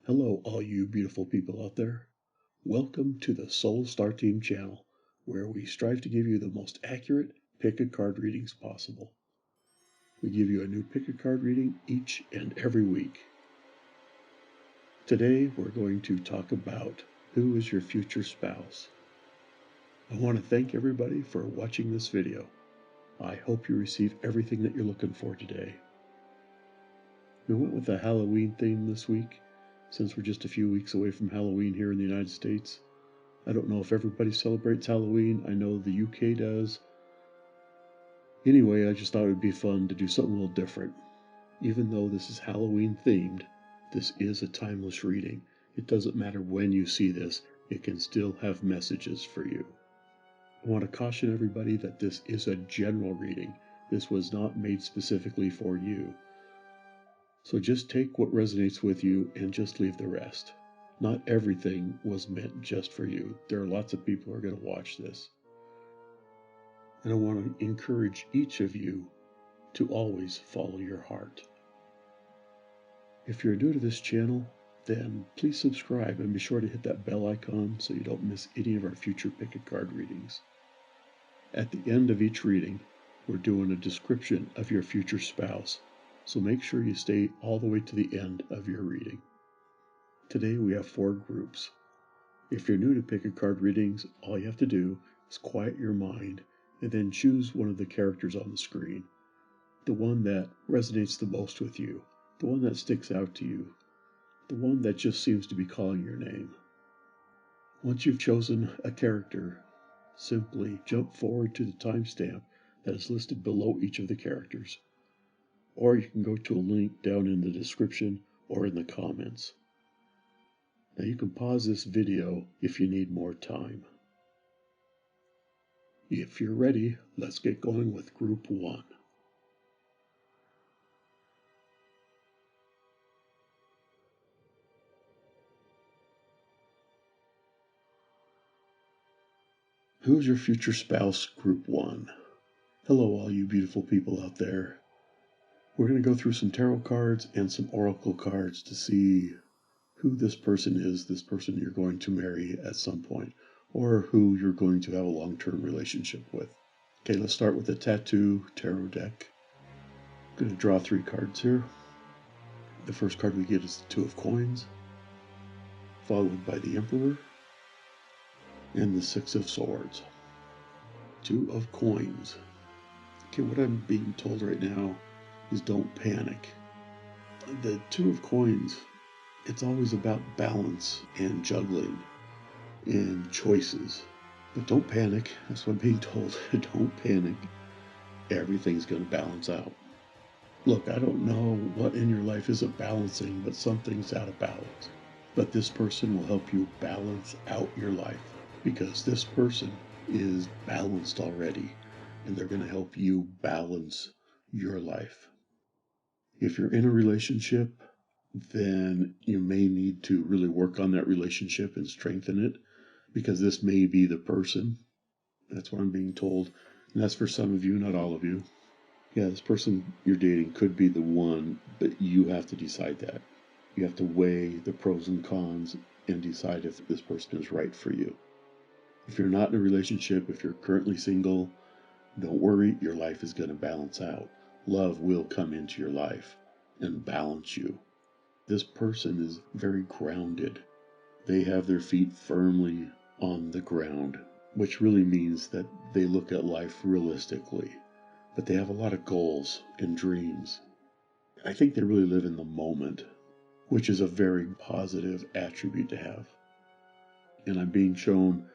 Hello, all you beautiful people out there. Welcome to the Soul Star Team channel, where we strive to give you the most accurate pick-a-card readings possible. We give you a new pick-a-card reading each and every week. Today, we're going to talk about who is your future spouse. I want to thank everybody for watching this video. I hope you receive everything that you're looking for today. We went with a Halloween theme this week, since we're just a few weeks away from Halloween here in the United States. I don't know if everybody celebrates Halloween. I know the UK does. Anyway, I just thought it would be fun to do something a little different. Even though this is Halloween themed, this is a timeless reading. It doesn't matter when you see this, it can still have messages for you. I want to caution everybody that this is a general reading. This was not made specifically for you. So just take what resonates with you and just leave the rest. Not everything was meant just for you. There are lots of people who are going to watch this. And I want to encourage each of you to always follow your heart. If you're new to this channel, then please subscribe and be sure to hit that bell icon so you don't miss any of our future pick-a-card readings. At the end of each reading, we're doing a description of your future spouse. So make sure you stay all the way to the end of your reading. Today we have 4 groups. If you're new to pick-a-card readings, all you have to do is quiet your mind and then choose one of the characters on the screen. The one that resonates the most with you, the one that sticks out to you, the one that just seems to be calling your name. Once you've chosen a character, simply jump forward to the timestamp that is listed below each of the characters. Or you can go to a link down in the description or in the comments. Now you can pause this video if you need more time. If you're ready, let's get going with Group 1. Who's your future spouse, Group 1? Hello, all you beautiful people out there. We're going to go through some tarot cards and some oracle cards to see who this person is, this person you're going to marry at some point, or who you're going to have a long-term relationship with. Okay, let's start with the Tattoo Tarot deck. I'm going to draw 3 cards here. The first card we get is the 2 of Coins, followed by the Emperor, and the 6 of Swords. 2 of Coins. Okay, what I'm being told right now is don't panic. The 2 of Coins, it's always about balance and juggling and choices. But don't panic. That's what I'm being told. Don't panic. Everything's going to balance out. Look, I don't know what in your life isn't balancing, but something's out of balance. But this person will help you balance out your life, because this person is balanced already, and they're going to help you balance your life. If you're in a relationship, then you may need to really work on that relationship and strengthen it, because this may be the person. That's what I'm being told. And that's for some of you, not all of you. Yeah, this person you're dating could be the one, but you have to decide that. You have to weigh the pros and cons and decide if this person is right for you. If you're not in a relationship, if you're currently single, don't worry, your life is going to balance out. Love will come into your life and balance you. This person is very grounded. They have their feet firmly on the ground, which really means that they look at life realistically. But they have a lot of goals and dreams. I think they really live in the moment, which is a very positive attribute to have. And I'm being shown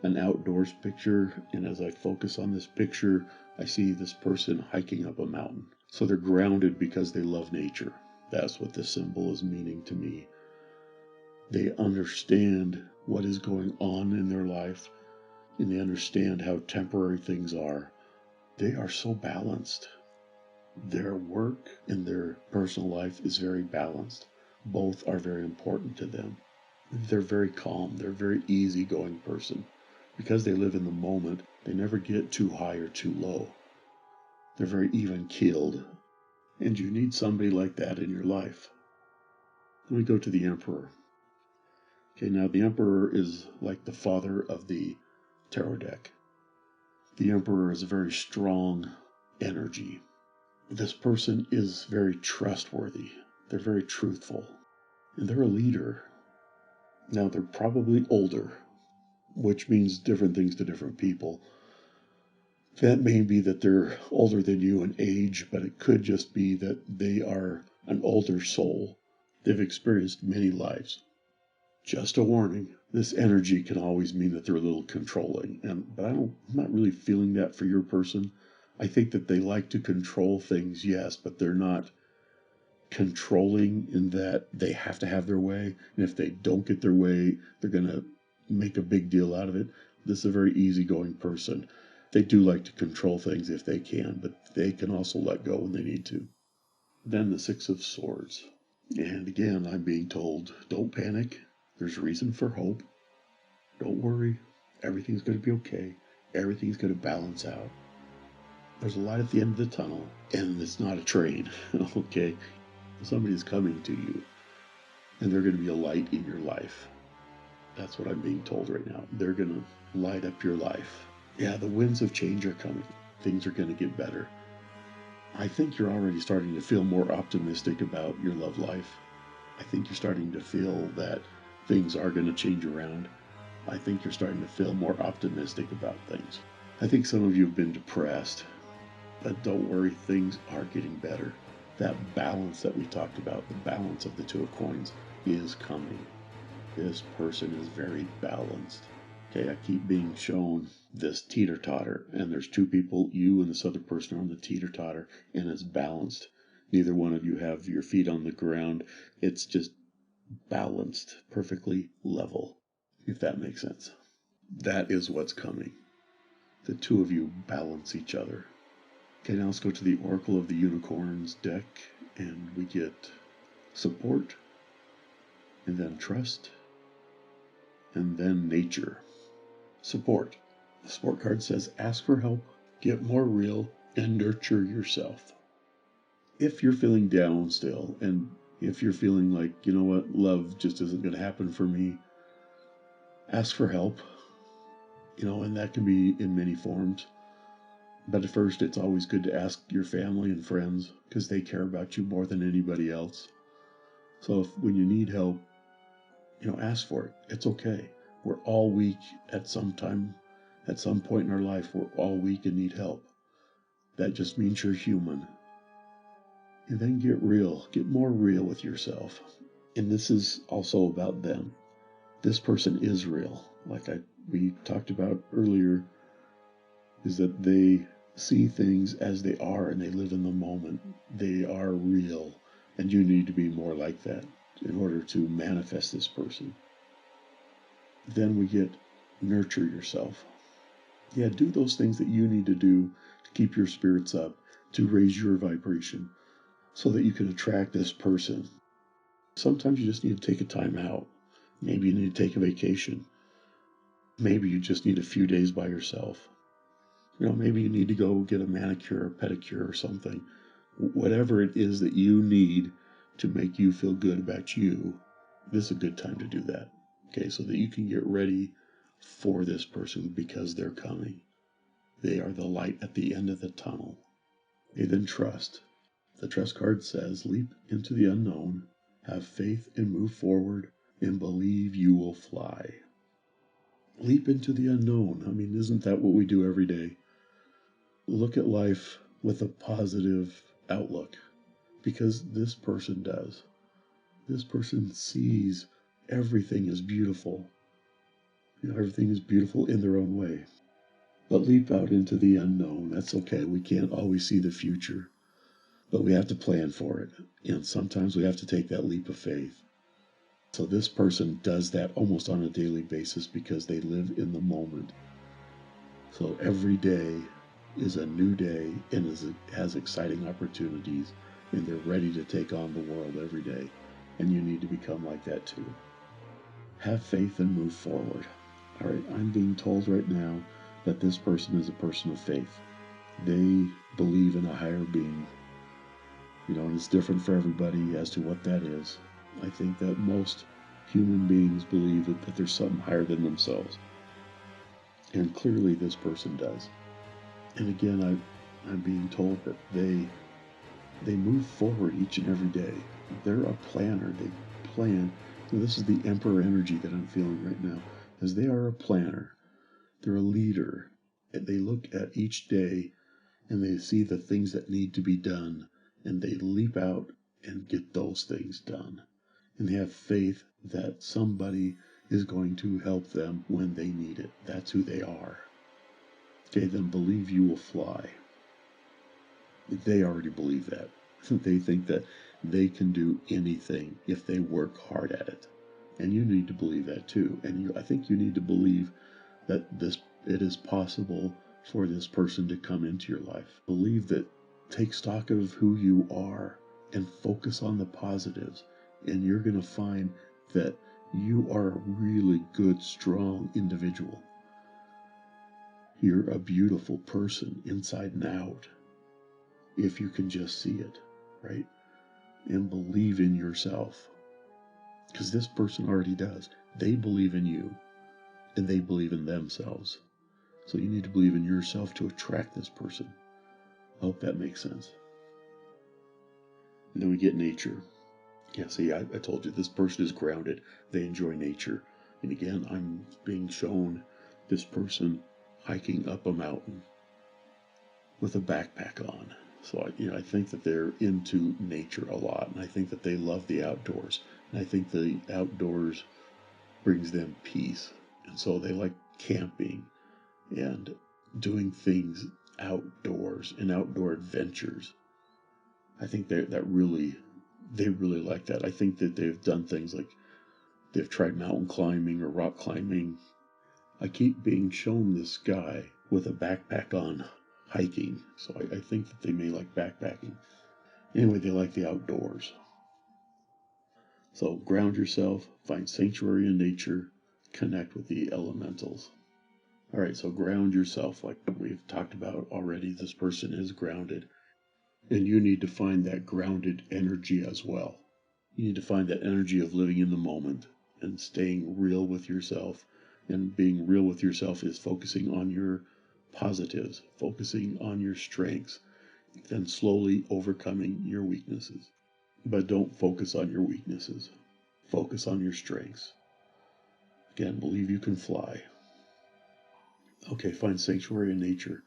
an outdoors picture, and as I focus on this picture, I see this person hiking up a mountain. So they're grounded because they love nature. That's what this symbol is meaning to me. They understand what is going on in their life, and they understand how temporary things are. They are so balanced. Their work and their personal life is very balanced. Both are very important to them. They're very calm. They're a very easygoing person. Because they live in the moment, they never get too high or too low. They're very even-keeled. And you need somebody like that in your life. Then we go to the Emperor. Okay, now the Emperor is like the father of the tarot deck. The Emperor is a very strong energy. This person is very trustworthy. They're very truthful. And they're a leader. Now, they're probably older, which means different things to different people. That may be that they're older than you in age, but it could just be that they are an older soul. They've experienced many lives. Just a warning, this energy can always mean that they're a little controlling. But I'm not really feeling that for your person. I think that they like to control things, yes, but they're not controlling in that they have to have their way. And if they don't get their way, they're going to make a big deal out of it. This is a very easygoing person. They do like to control things if they can, but they can also let go when they need to. Then the Six of Swords. And again, I'm being told, don't panic. There's reason for hope. Don't worry. Everything's going to be okay. Everything's going to balance out. There's a light at the end of the tunnel, and it's not a train, okay? Somebody's coming to you, and they're going to be a light in your life. That's what I'm being told right now. They're going to light up your life. Yeah, the winds of change are coming. Things are going to get better. I think you're already starting to feel more optimistic about your love life. I think you're starting to feel that things are going to change around. I think you're starting to feel more optimistic about things. I think some of you have been depressed, but don't worry, things are getting better. That balance that we talked about, the balance of the Two of Coins, is coming. This person is very balanced. Okay, I keep being shown this teeter-totter, and there's two people, you and this other person are on the teeter-totter, and it's balanced. Neither one of you have your feet on the ground. It's just balanced, perfectly level, if that makes sense. That is what's coming. The two of you balance each other. Okay, now let's go to the Oracle of the Unicorns deck, and we get support, and then trust, and then nature. Support. The support card says, ask for help, get more real, and nurture yourself. If you're feeling down still, and if you're feeling like, you know what, love just isn't going to happen for me, ask for help. And that can be in many forms. But at first, it's always good to ask your family and friends, because they care about you more than anybody else. So when you need help, ask for it. It's okay. We're all weak at some time, at some point in our life. We're all weak and need help. That just means you're human. And then get real. Get more real with yourself. And this is also about them. This person is real. Like we talked about earlier, is that they see things as they are and they live in the moment. They are real. And you need to be more like that in order to manifest this person. Then we get nurture yourself. Yeah, do those things that you need to do to keep your spirits up, to raise your vibration, so that you can attract this person. Sometimes you just need to take a time out. Maybe you need to take a vacation. Maybe you just need a few days by yourself. Maybe you need to go get a manicure or pedicure or something. Whatever it is that you need to make you feel good about you, this is a good time to do that. Okay, so that you can get ready for this person because they're coming. They are the light at the end of the tunnel. Okay, then trust. The trust card says, leap into the unknown, have faith and move forward, and believe you will fly. Leap into the unknown. I mean, isn't that what we do every day? Look at life with a positive outlook, because this person does. This person sees everything as beautiful. Everything is beautiful in their own way. But leap out into the unknown. That's okay. We can't always see the future, but we have to plan for it. And sometimes we have to take that leap of faith. So this person does that almost on a daily basis because they live in the moment. So every day is a new day and has exciting opportunities, and they're ready to take on the world every day. And you need to become like that too. Have faith and move forward. All right, I'm being told right now that this person is a person of faith. They believe in a higher being. And it's different for everybody as to what that is. I think that most human beings believe that there's something higher than themselves. And clearly this person does. And again, I'm being told that they move forward each and every day. They're a planner. They plan. So this is the Emperor energy that I'm feeling right now, as they are a planner. They're a leader. And they look at each day and they see the things that need to be done, and they leap out and get those things done. And they have faith that somebody is going to help them when they need it. That's who they are. Okay, then believe you will fly. They already believe that. They think that they can do anything if they work hard at it. And you need to believe that too. And I think you need to believe that it is possible for this person to come into your life. Believe that, take stock of who you are and focus on the positives. And you're going to find that you are a really good, strong individual. You're a beautiful person inside and out, if you can just see it, right? And believe in yourself. Because this person already does. They believe in you, and they believe in themselves. So you need to believe in yourself to attract this person. I hope that makes sense. And then we get nature. Yeah, see, I told you, this person is grounded. They enjoy nature. And again, I'm being shown this person hiking up a mountain with a backpack on. So I think that they're into nature a lot, and I think that they love the outdoors. And I think the outdoors brings them peace. And so they like camping and doing things outdoors and outdoor adventures. I think they really like that. I think that they've done things like they've tried mountain climbing or rock climbing. I keep being shown this guy with a backpack on hiking, so I think that they may like backpacking. Anyway, they like the outdoors. So ground yourself, find sanctuary in nature, connect with the elementals. All right, so ground yourself, like we've talked about already. This person is grounded, and you need to find that grounded energy as well. You need to find that energy of living in the moment and staying real with yourself. And being real with yourself is focusing on your positives, focusing on your strengths, then slowly overcoming your weaknesses. But don't focus on your weaknesses. Focus on your strengths. Again, believe you can fly. Okay, find sanctuary in nature.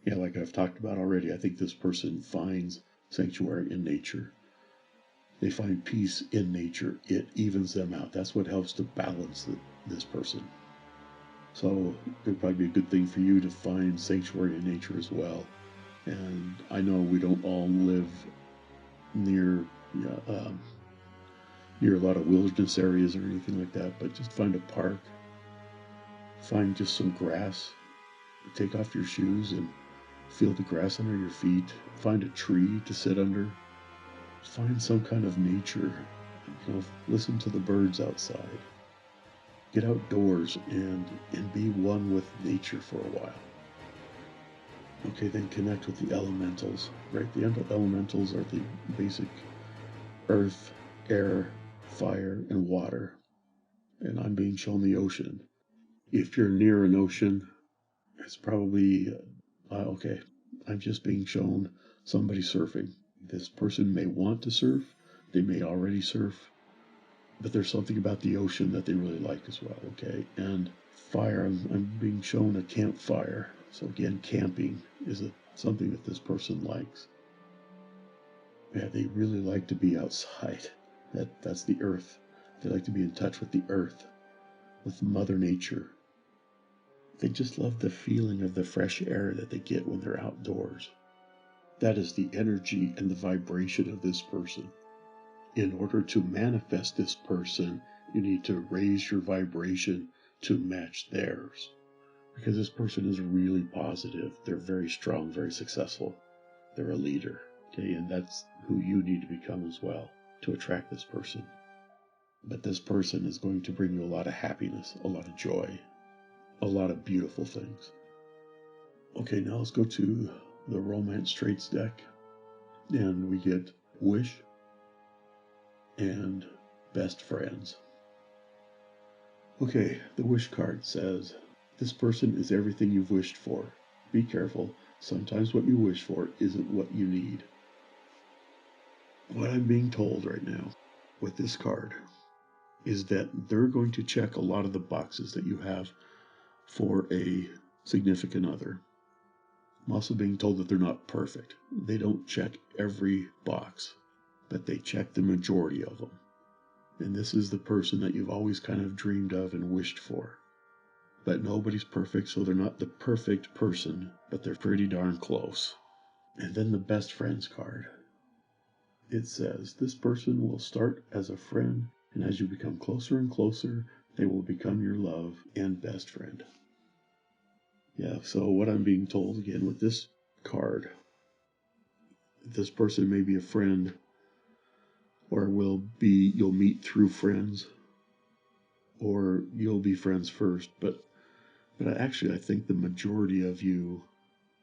Yeah, like I've talked about already, I think this person finds sanctuary in nature. They find peace in nature. It evens them out. That's what helps to balance this person. So it would probably be a good thing for you to find sanctuary in nature as well. And I know we don't all live near near a lot of wilderness areas or anything like that, but just find a park, find just some grass, take off your shoes and feel the grass under your feet, find a tree to sit under, find some kind of nature, listen to the birds outside. Get outdoors and be one with nature for a while. Okay, then connect with the elementals, right? The elementals are the basic earth, air, fire, and water. And I'm being shown the ocean. If you're near an ocean, it's probably, okay, I'm just being shown somebody surfing. This person may want to surf, they may already surf, but there's something about the ocean that they really like as well, okay? And fire, I'm being shown a campfire. So again, camping is something that this person likes. Yeah, they really like to be outside. That's the earth. They like to be in touch with the earth, with Mother Nature. They just love the feeling of the fresh air that they get when they're outdoors. That is the energy and the vibration of this person. In order to manifest this person, you need to raise your vibration to match theirs. Because this person is really positive. They're very strong, very successful. They're a leader. Okay, and that's who you need to become as well to attract this person. But this person is going to bring you a lot of happiness, a lot of joy, a lot of beautiful things. Okay, now let's go to the Romance Traits deck. And we get Wish and best friends. Okay, the wish card says, this person is everything you've wished for. Be careful. Sometimes what you wish for isn't what you need. What I'm being told right now with this card is that they're going to check a lot of the boxes that you have for a significant other. I'm also being told that they're not perfect. They don't check every box, but they check the majority of them. And this is the person that you've always kind of dreamed of and wished for. But nobody's perfect, so they're not the perfect person, but they're pretty darn close. And then the best friends card. It says, this person will start as a friend, and as you become closer and closer, they will become your love and best friend. Yeah, so what I'm being told again with this card, this person may be a friend, or you'll meet through friends, or you'll be friends first, but I think the majority of you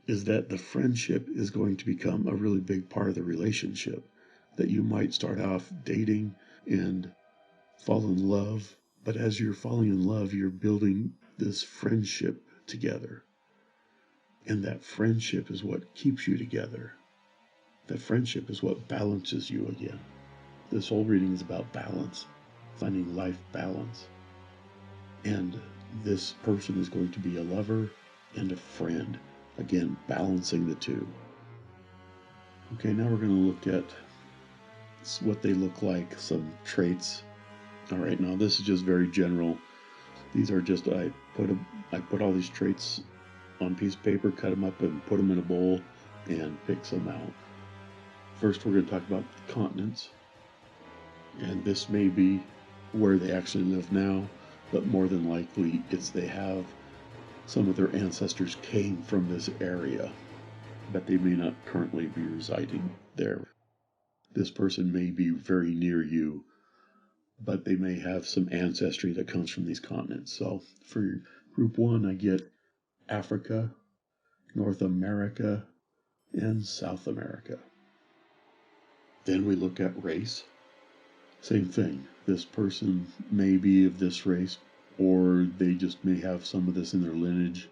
is that the friendship is going to become a really big part of the relationship. That you might start off dating and fall in love, but as you're falling in love, you're building this friendship together. And that friendship is what keeps you together. That friendship is what balances you again. This whole reading is about balance, finding life balance. And this person is going to be a lover and a friend. Again, balancing the two. Okay, now we're going to look at what they look like, some traits. All right, now this is just very general. These are just, I put all these traits on a piece of paper, cut them up and put them in a bowl and pick some out. First, we're going to talk about the continents. And this may be where they actually live now, but more than likely some of their ancestors came from this area, but they may not currently be residing there. This person may be very near you, but they may have some ancestry that comes from these continents. So for group 1, I get Africa, North America, and South America. Then we look at race. Same thing. This person may be of this race, or they just may have some of this in their lineage.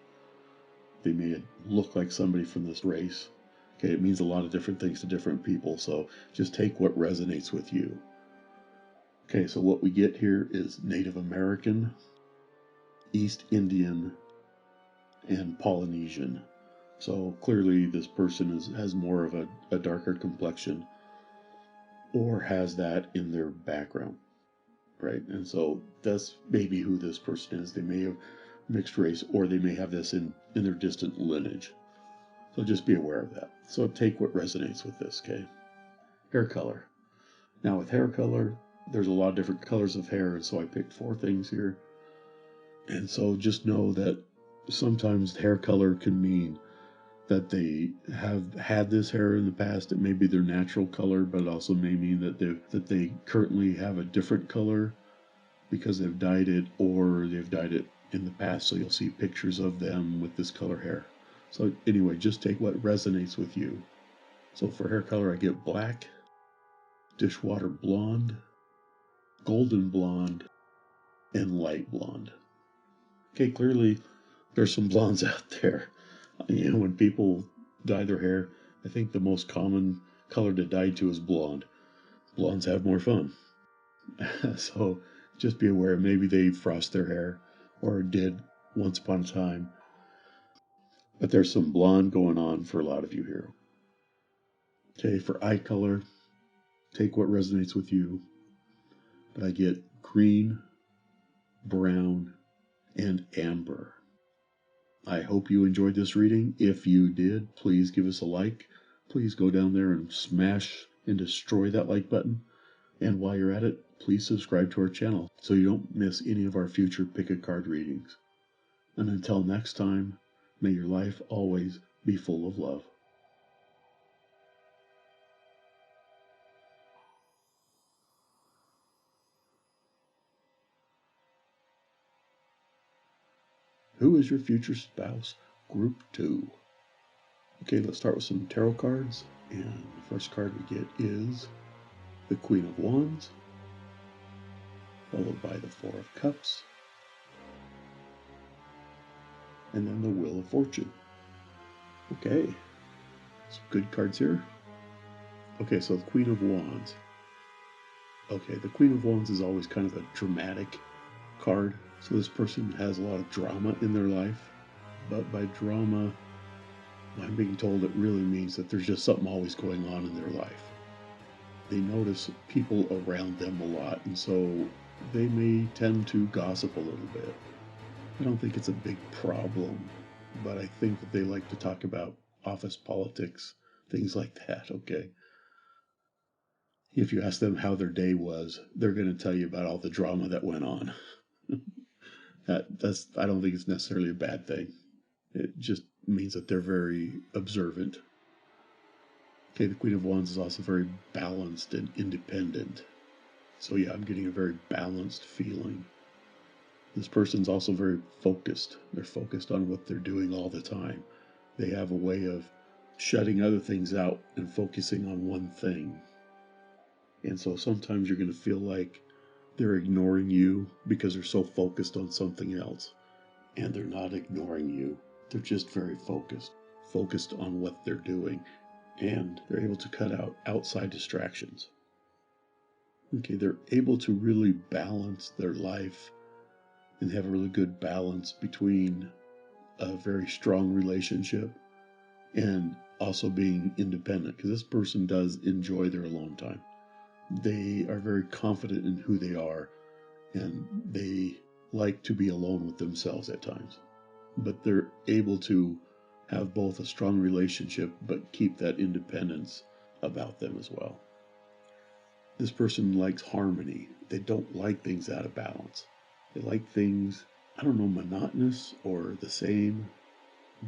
They may look like somebody from this race. Okay, it means a lot of different things to different people, so just take what resonates with you. Okay, so what we get here is Native American, East Indian, and Polynesian. So clearly this person has more of a darker complexion, or has that in their background, right? And so that's maybe who this person is. They may have mixed race, or they may have this in their distant lineage. So just be aware of that. So take what resonates with this, okay? Hair color. Now with hair color, there's a lot of different colors of hair, and so I picked 4 things here. And so just know that sometimes hair color can mean that they have had this hair in the past. It may be their natural color, but it also may mean that they currently have a different color because they've dyed it, or they've dyed it in the past. So you'll see pictures of them with this color hair. So anyway, just take what resonates with you. So for hair color, I get black, dishwater blonde, golden blonde, and light blonde. Okay, clearly there's some blondes out there. You know, when people dye their hair, I think the most common color to dye to is blonde. Blondes have more fun. So just be aware, maybe they frost their hair, or did once upon a time. But there's some blonde going on for a lot of you here. Okay, for eye color, take what resonates with you. But I get green, brown, and amber. I hope you enjoyed this reading. If you did, please give us a like. Please go down there and smash and destroy that like button. And while you're at it, please subscribe to our channel so you don't miss any of our future pick a card readings. And until next time, may your life always be full of love. Who is your future spouse? Group 2. Okay, let's start with some tarot cards. And the first card we get is the Queen of Wands, followed by the Four of Cups, and then the Wheel of Fortune. Okay, some good cards here. Okay, so the Queen of Wands. Okay, the Queen of Wands is always kind of a dramatic card. So this person has a lot of drama in their life. But by drama, I'm being told it really means that there's just something always going on in their life. They notice people around them a lot, and so they may tend to gossip a little bit. I don't think it's a big problem, but I think that they like to talk about office politics, things like that, okay? If you ask them how their day was, they're going to tell you about all the drama that went on. I don't think it's necessarily a bad thing. It just means that they're very observant. Okay, the Queen of Wands is also very balanced and independent. So yeah, I'm getting a very balanced feeling. This person's also very focused. They're focused on what they're doing all the time. They have a way of shutting other things out and focusing on one thing. And so sometimes you're going to feel like they're ignoring you because they're so focused on something else. And they're not ignoring you. They're just very focused on what they're doing. And they're able to cut out outside distractions. Okay, they're able to really balance their life and have a really good balance between a very strong relationship and also being independent, because this person does enjoy their alone time. They are very confident in who they are, and they like to be alone with themselves at times. But they're able to have both a strong relationship but keep that independence about them as well. This person likes harmony. They don't like things out of balance. They like things, I don't know, monotonous or the same,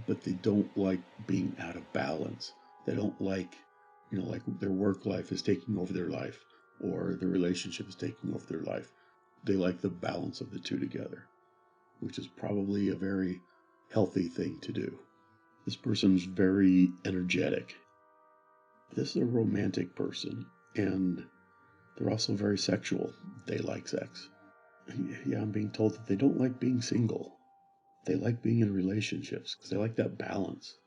but they don't like being out of balance. They don't like, like their work life is taking over their life or their relationship is taking over their life. They like the balance of the two together, which is probably a very healthy thing to do. This person's very energetic. This is a romantic person, and they're also very sexual. They like sex. Yeah, I'm being told that they don't like being single. They like being in relationships because they like that balance.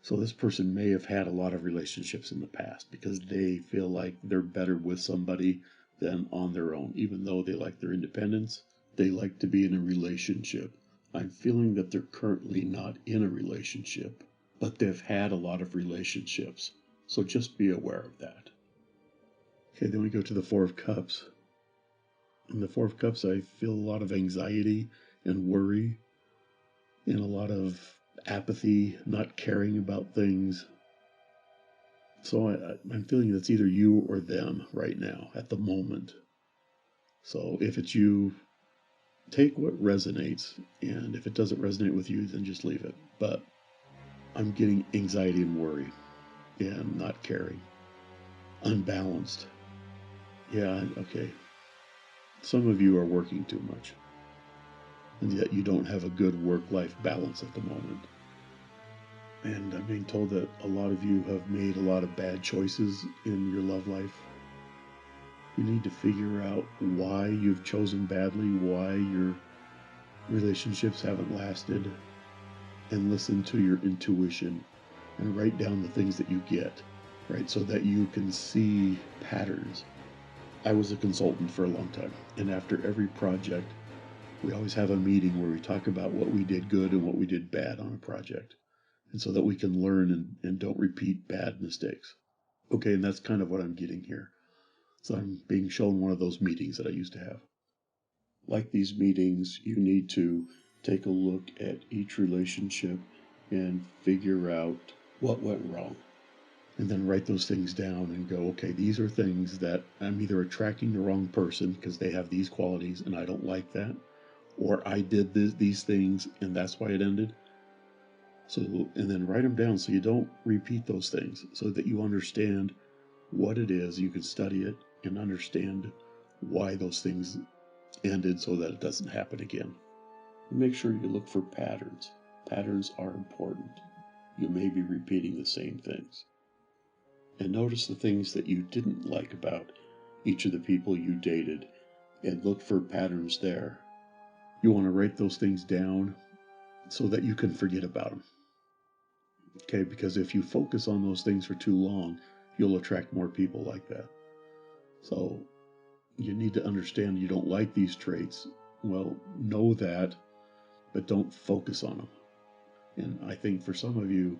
So this person may have had a lot of relationships in the past because they feel like they're better with somebody than on their own. Even though they like their independence, they like to be in a relationship. I'm feeling that they're currently not in a relationship, but they've had a lot of relationships. So just be aware of that. Okay, then we go to the Four of Cups. In the Four of Cups, I feel a lot of anxiety and worry and a lot of apathy, not caring about things. So I'm feeling that's either you or them right now at the moment. So if it's you, take what resonates, and if it doesn't resonate with you, then just leave it. But I'm getting anxiety and worry and not caring. Unbalanced. Yeah, okay. Some of you are working too much, and yet you don't have a good work-life balance at the moment. And I'm being told that a lot of you have made a lot of bad choices in your love life. You need to figure out why you've chosen badly, why your relationships haven't lasted, and listen to your intuition and write down the things that you get, right? So that you can see patterns. I was a consultant for a long time, and after every project, we always have a meeting where we talk about what we did good and what we did bad on a project, and so that we can learn and don't repeat bad mistakes. Okay, and that's kind of what I'm getting here. So I'm being shown one of those meetings that I used to have. Like these meetings, you need to take a look at each relationship and figure out what went wrong. And then write those things down and go, okay, these are things that I'm either attracting the wrong person because they have these qualities and I don't like that, or I did these things and that's why it ended. So, and then write them down so you don't repeat those things, so that you understand what it is, you can study it and understand why those things ended so that it doesn't happen again. And make sure you look for patterns. Patterns are important. You may be repeating the same things. And notice the things that you didn't like about each of the people you dated and look for patterns there. You want to write those things down so that you can forget about them. Okay, because if you focus on those things for too long, you'll attract more people like that. So you need to understand you don't like these traits. Well, know that, but don't focus on them. And I think for some of you,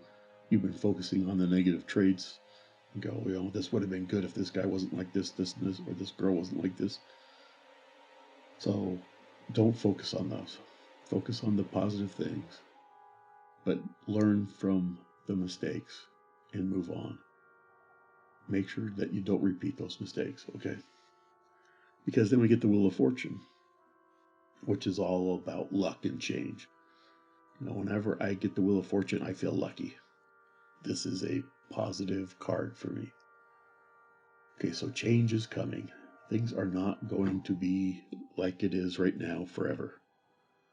you've been focusing on the negative traits and go, this would have been good if this guy wasn't like this, and this, or this girl wasn't like this. So don't focus on those. Focus on the positive things, but learn from the mistakes and move on. Make sure that you don't repeat those mistakes, okay? Because then we get the Wheel of Fortune, which is all about luck and change. Whenever I get the Wheel of Fortune, I feel lucky. This is a positive card for me. Okay, so change is coming. Things are not going to be like it is right now forever.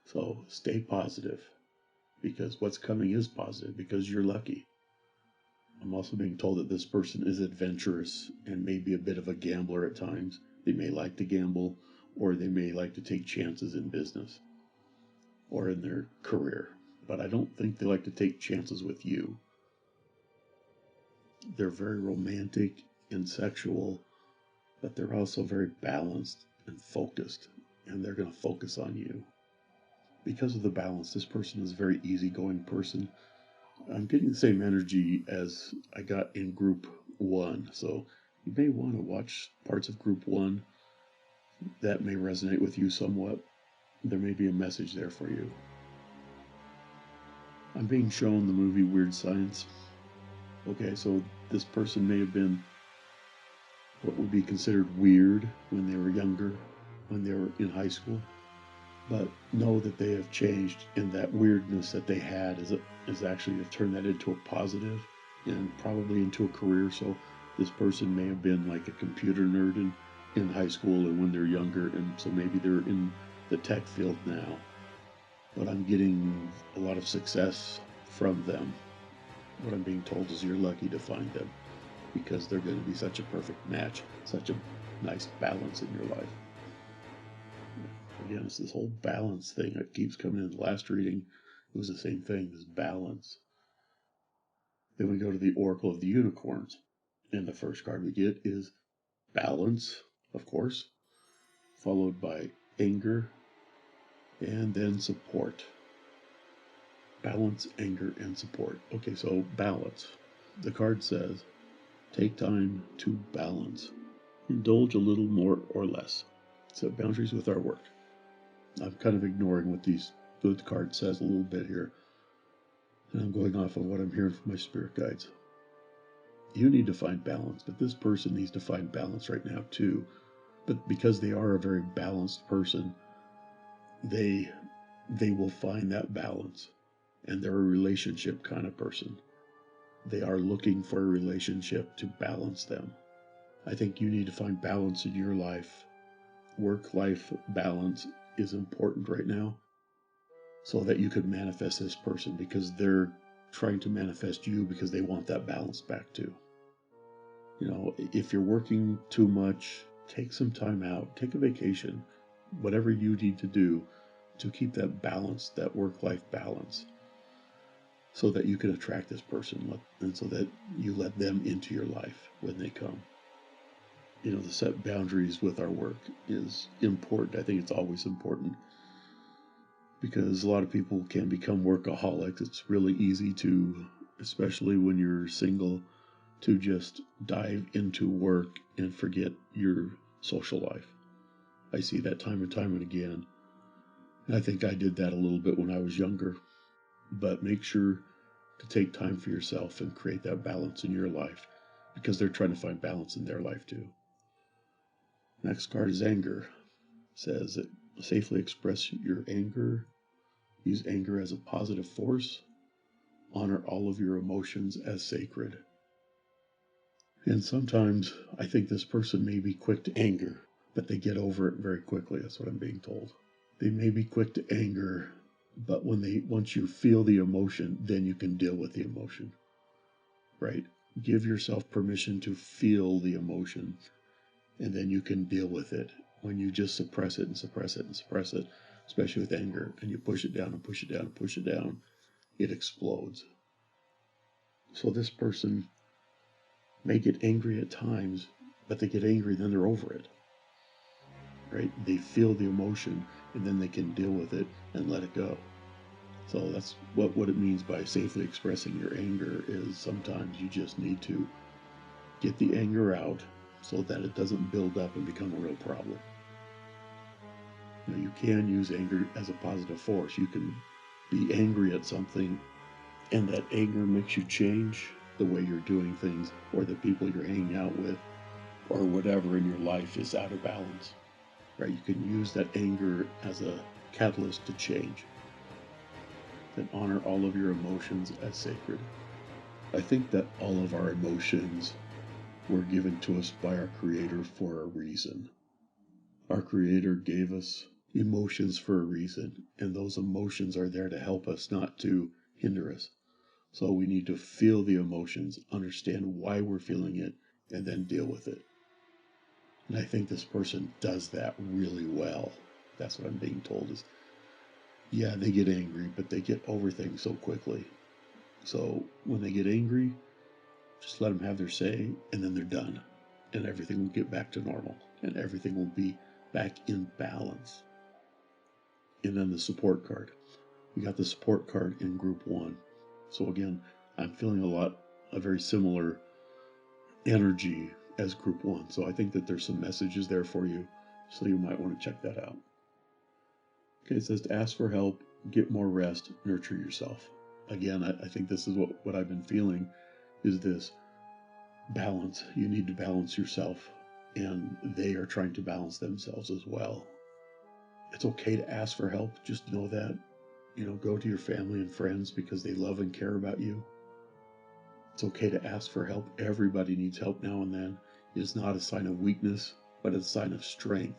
So stay positive, because what's coming is positive, because you're lucky. I'm also being told that this person is adventurous and maybe a bit of a gambler at times. They may like to gamble, or they may like to take chances in business or in their career. But I don't think they like to take chances with you. They're very romantic and sexual, but they're also very balanced and focused, and they're going to focus on you. Because of the balance, this person is a very easygoing person. I'm getting the same energy as I got in Group 1, so you may want to watch parts of Group 1. That may resonate with you somewhat. There may be a message there for you. I'm being shown the movie Weird Science. Okay, so this person may have been what would be considered weird when they were younger, when they were in high school. But know that they have changed, and that weirdness that they had is actually to turn that into a positive and probably into a career. So this person may have been like a computer nerd in high school and when they're younger, and so maybe they're in the tech field now. But I'm getting a lot of success from them. What I'm being told is you're lucky to find them, because they're going to be such a perfect match, such a nice balance in your life. Again, it's this whole balance thing that keeps coming in. The last reading, it was the same thing, this balance. Then we go to the Oracle of the Unicorns, and the first card we get is balance, of course, followed by anger, and then support. Balance, anger, and support. Okay, so balance. The card says, take time to balance. Indulge a little more or less. Set boundaries with our work. I'm kind of ignoring what the card says a little bit here, and I'm going off of what I'm hearing from my spirit guides. You need to find balance, but this person needs to find balance right now too. But because they are a very balanced person, they will find that balance, and they're a relationship kind of person. They are looking for a relationship to balance them. I think you need to find balance in your life. Work-life balance is important right now, so that you could manifest this person, because they're trying to manifest you because they want that balance back too. If you're working too much, take some time out, take a vacation, whatever you need to do to keep that balance, that work-life balance, so that you can attract this person, and so that you let them into your life when they come. To set boundaries with our work is important. I think it's always important, because a lot of people can become workaholics. It's really easy to, especially when you're single, to just dive into work and forget your social life. I see that time and time and again. And I think I did that a little bit when I was younger. But make sure to take time for yourself and create that balance in your life, because they're trying to find balance in their life too. Next card is anger. It says that safely express your anger. Use anger as a positive force. Honor all of your emotions as sacred. And sometimes I think this person may be quick to anger, but they get over it very quickly. That's what I'm being told. They may be quick to anger, but once you feel the emotion, then you can deal with the emotion. Right? Give yourself permission to feel the emotion, and then you can deal with it. when you just suppress it and suppress it and suppress it, especially with anger, and you push it down and push it down and push it down, it explodes. So this person may get angry at times, but they get angry, then they're over it, right? They feel the emotion, and then they can deal with it and let it go. So that's what it means by safely expressing your anger, is sometimes you just need to get the anger out so that it doesn't build up and become a real problem. You can use anger as a positive force. You can be angry at something, and that anger makes you change the way you're doing things, or the people you're hanging out with, or whatever in your life is out of balance, right? You can use that anger as a catalyst to change. Then honor all of your emotions as sacred. I think that all of our emotions were given to us by our Creator for a reason. Our Creator gave us emotions for a reason, and those emotions are there to help us, not to hinder us. So we need to feel the emotions, understand why we're feeling it, and then deal with it. And I think this person does that really well. That's what I'm being told is, yeah, they get angry, but they get over things so quickly. So when they get angry, just let them have their say, and then they're done. And everything will get back to normal, and everything will be back in balance. And then the support card. We got the support card in group 1. So again, I'm feeling a very similar energy as group 1. So I think that there's some messages there for you, so you might want to check that out. Okay, it says to ask for help, get more rest, nurture yourself. Again, I think this is what I've been feeling, is this balance. You need to balance yourself, and they are trying to balance themselves as well. It's okay to ask for help. Just know that. Go to your family and friends because they love and care about you. It's okay to ask for help. Everybody needs help now and then. It is not a sign of weakness, but a sign of strength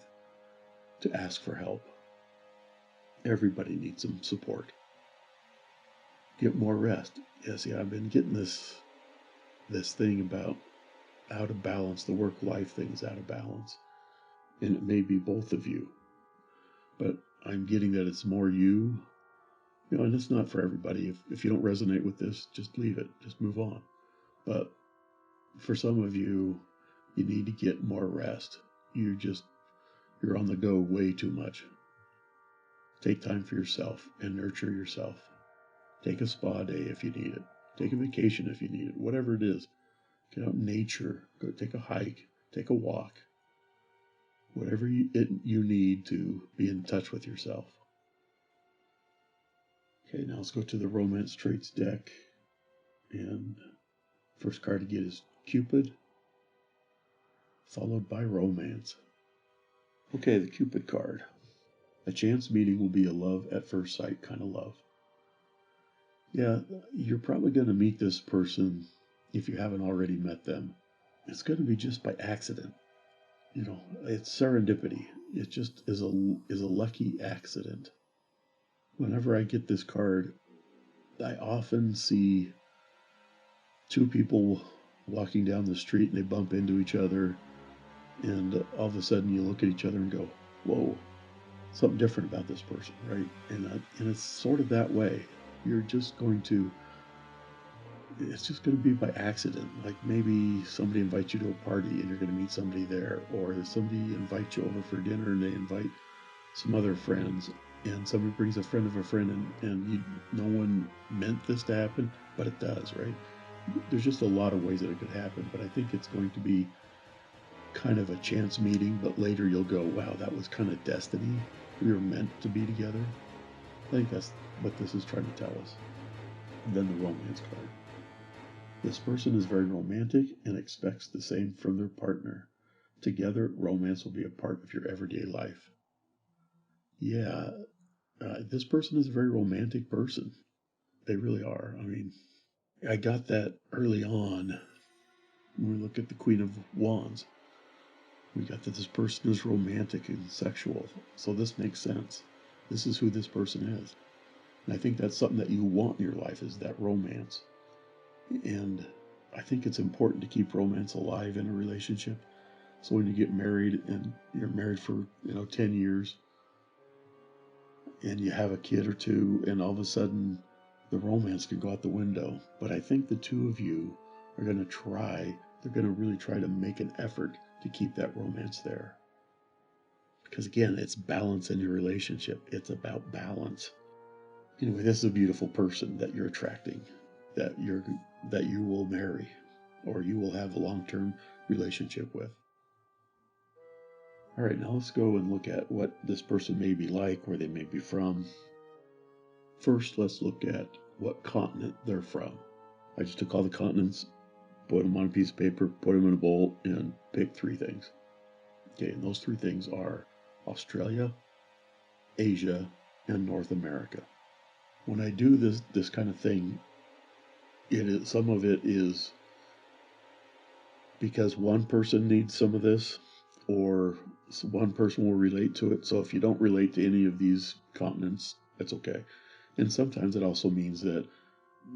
to ask for help. Everybody needs some support. Get more rest. Yes, I've been getting this thing about out of balance. The work-life thing is out of balance. And it may be both of you. But I'm getting that it's more you. And it's not for everybody. If you don't resonate with this, just leave it. Just move on. But for some of you, you need to get more rest. You're on the go way too much. Take time for yourself and nurture yourself. Take a spa day if you need it. Take a vacation if you need it. Whatever it is. Get out in nature. Go take a hike. Take a walk. Whatever you need to be in touch with yourself. Okay, now let's go to the Romance Traits deck. And first card to get is Cupid, followed by Romance. Okay, the Cupid card. A chance meeting will be a love at first sight kind of love. Yeah, you're probably going to meet this person if you haven't already met them. It's going to be just by accident. It's serendipity. It just is a lucky accident. Whenever I get this card, I often see two people walking down the street and they bump into each other, and all of a sudden you look at each other and go, whoa, something different about this person, right? And it's sort of that way. It's just going to be by accident. Like maybe somebody invites you to a party and you're going to meet somebody there, or somebody invites you over for dinner and they invite some other friends, and somebody brings a friend of a friend, and no one meant this to happen, but it does, right? There's just a lot of ways that it could happen, but I think it's going to be kind of a chance meeting, but later you'll go, wow, that was kind of destiny. We were meant to be together. I think that's what this is trying to tell us. And then the romance card. This person is very romantic and expects the same from their partner. Together, romance will be a part of your everyday life. Yeah, this person is a very romantic person. They really are. I mean, I got that early on when we look at the Queen of Wands. We got that this person is romantic and sexual. So this makes sense. This is who this person is. And I think that's something that you want in your life, is that romance. And I think it's important to keep romance alive in a relationship. So when you get married and you're married for 10 years and you have a kid or two, and all of a sudden the romance could go out the window. But I think the two of you are going to try, they're going to really try to make an effort to keep that romance there. Because again, it's balance in your relationship. It's about balance. Anyway, this is a beautiful person that you're attracting, that you will marry, or you will have a long-term relationship with. All right, now let's go and look at what this person may be like, where they may be from. First, let's look at what continent they're from. I just took all the continents, put them on a piece of paper, put them in a bowl, and pick 3 things. Okay, and those 3 things are Australia, Asia, and North America. When I do this kind of thing, some of it is because one person needs some of this, or one person will relate to it. So if you don't relate to any of these continents, that's okay. And sometimes it also means that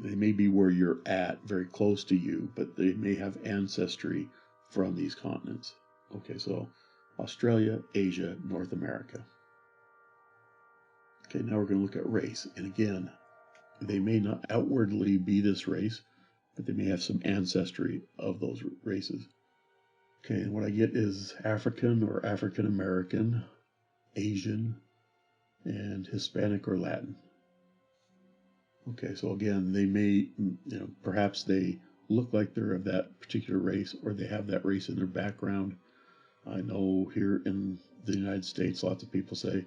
they may be where you're at, very close to you, but they may have ancestry from these continents. Okay, so Australia, Asia, North America. Okay, now we're going to look at race. And again, they may not outwardly be this race, but they may have some ancestry of those races. Okay, and what I get is African or African American, Asian, and Hispanic or Latin. Okay, so again, they may, perhaps they look like they're of that particular race, or they have that race in their background. I know here in the United States, lots of people say,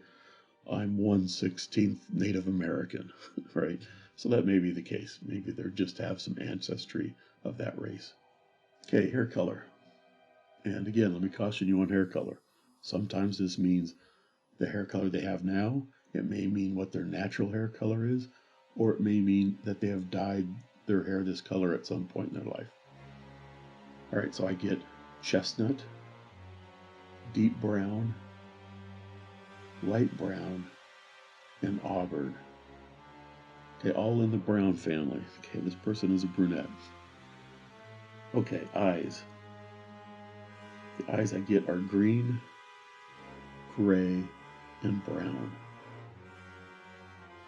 I'm 1/16 Native American, right? So that may be the case. Maybe they just have some ancestry of that race. Okay, hair color. And again, let me caution you on hair color. Sometimes this means the hair color they have now. It may mean what their natural hair color is, or it may mean that they have dyed their hair this color at some point in their life. All right, so I get chestnut, deep brown, light brown, and auburn. Okay, all in the brown family. Okay, this person is a brunette. Okay, eyes. The eyes I get are green, gray, and brown.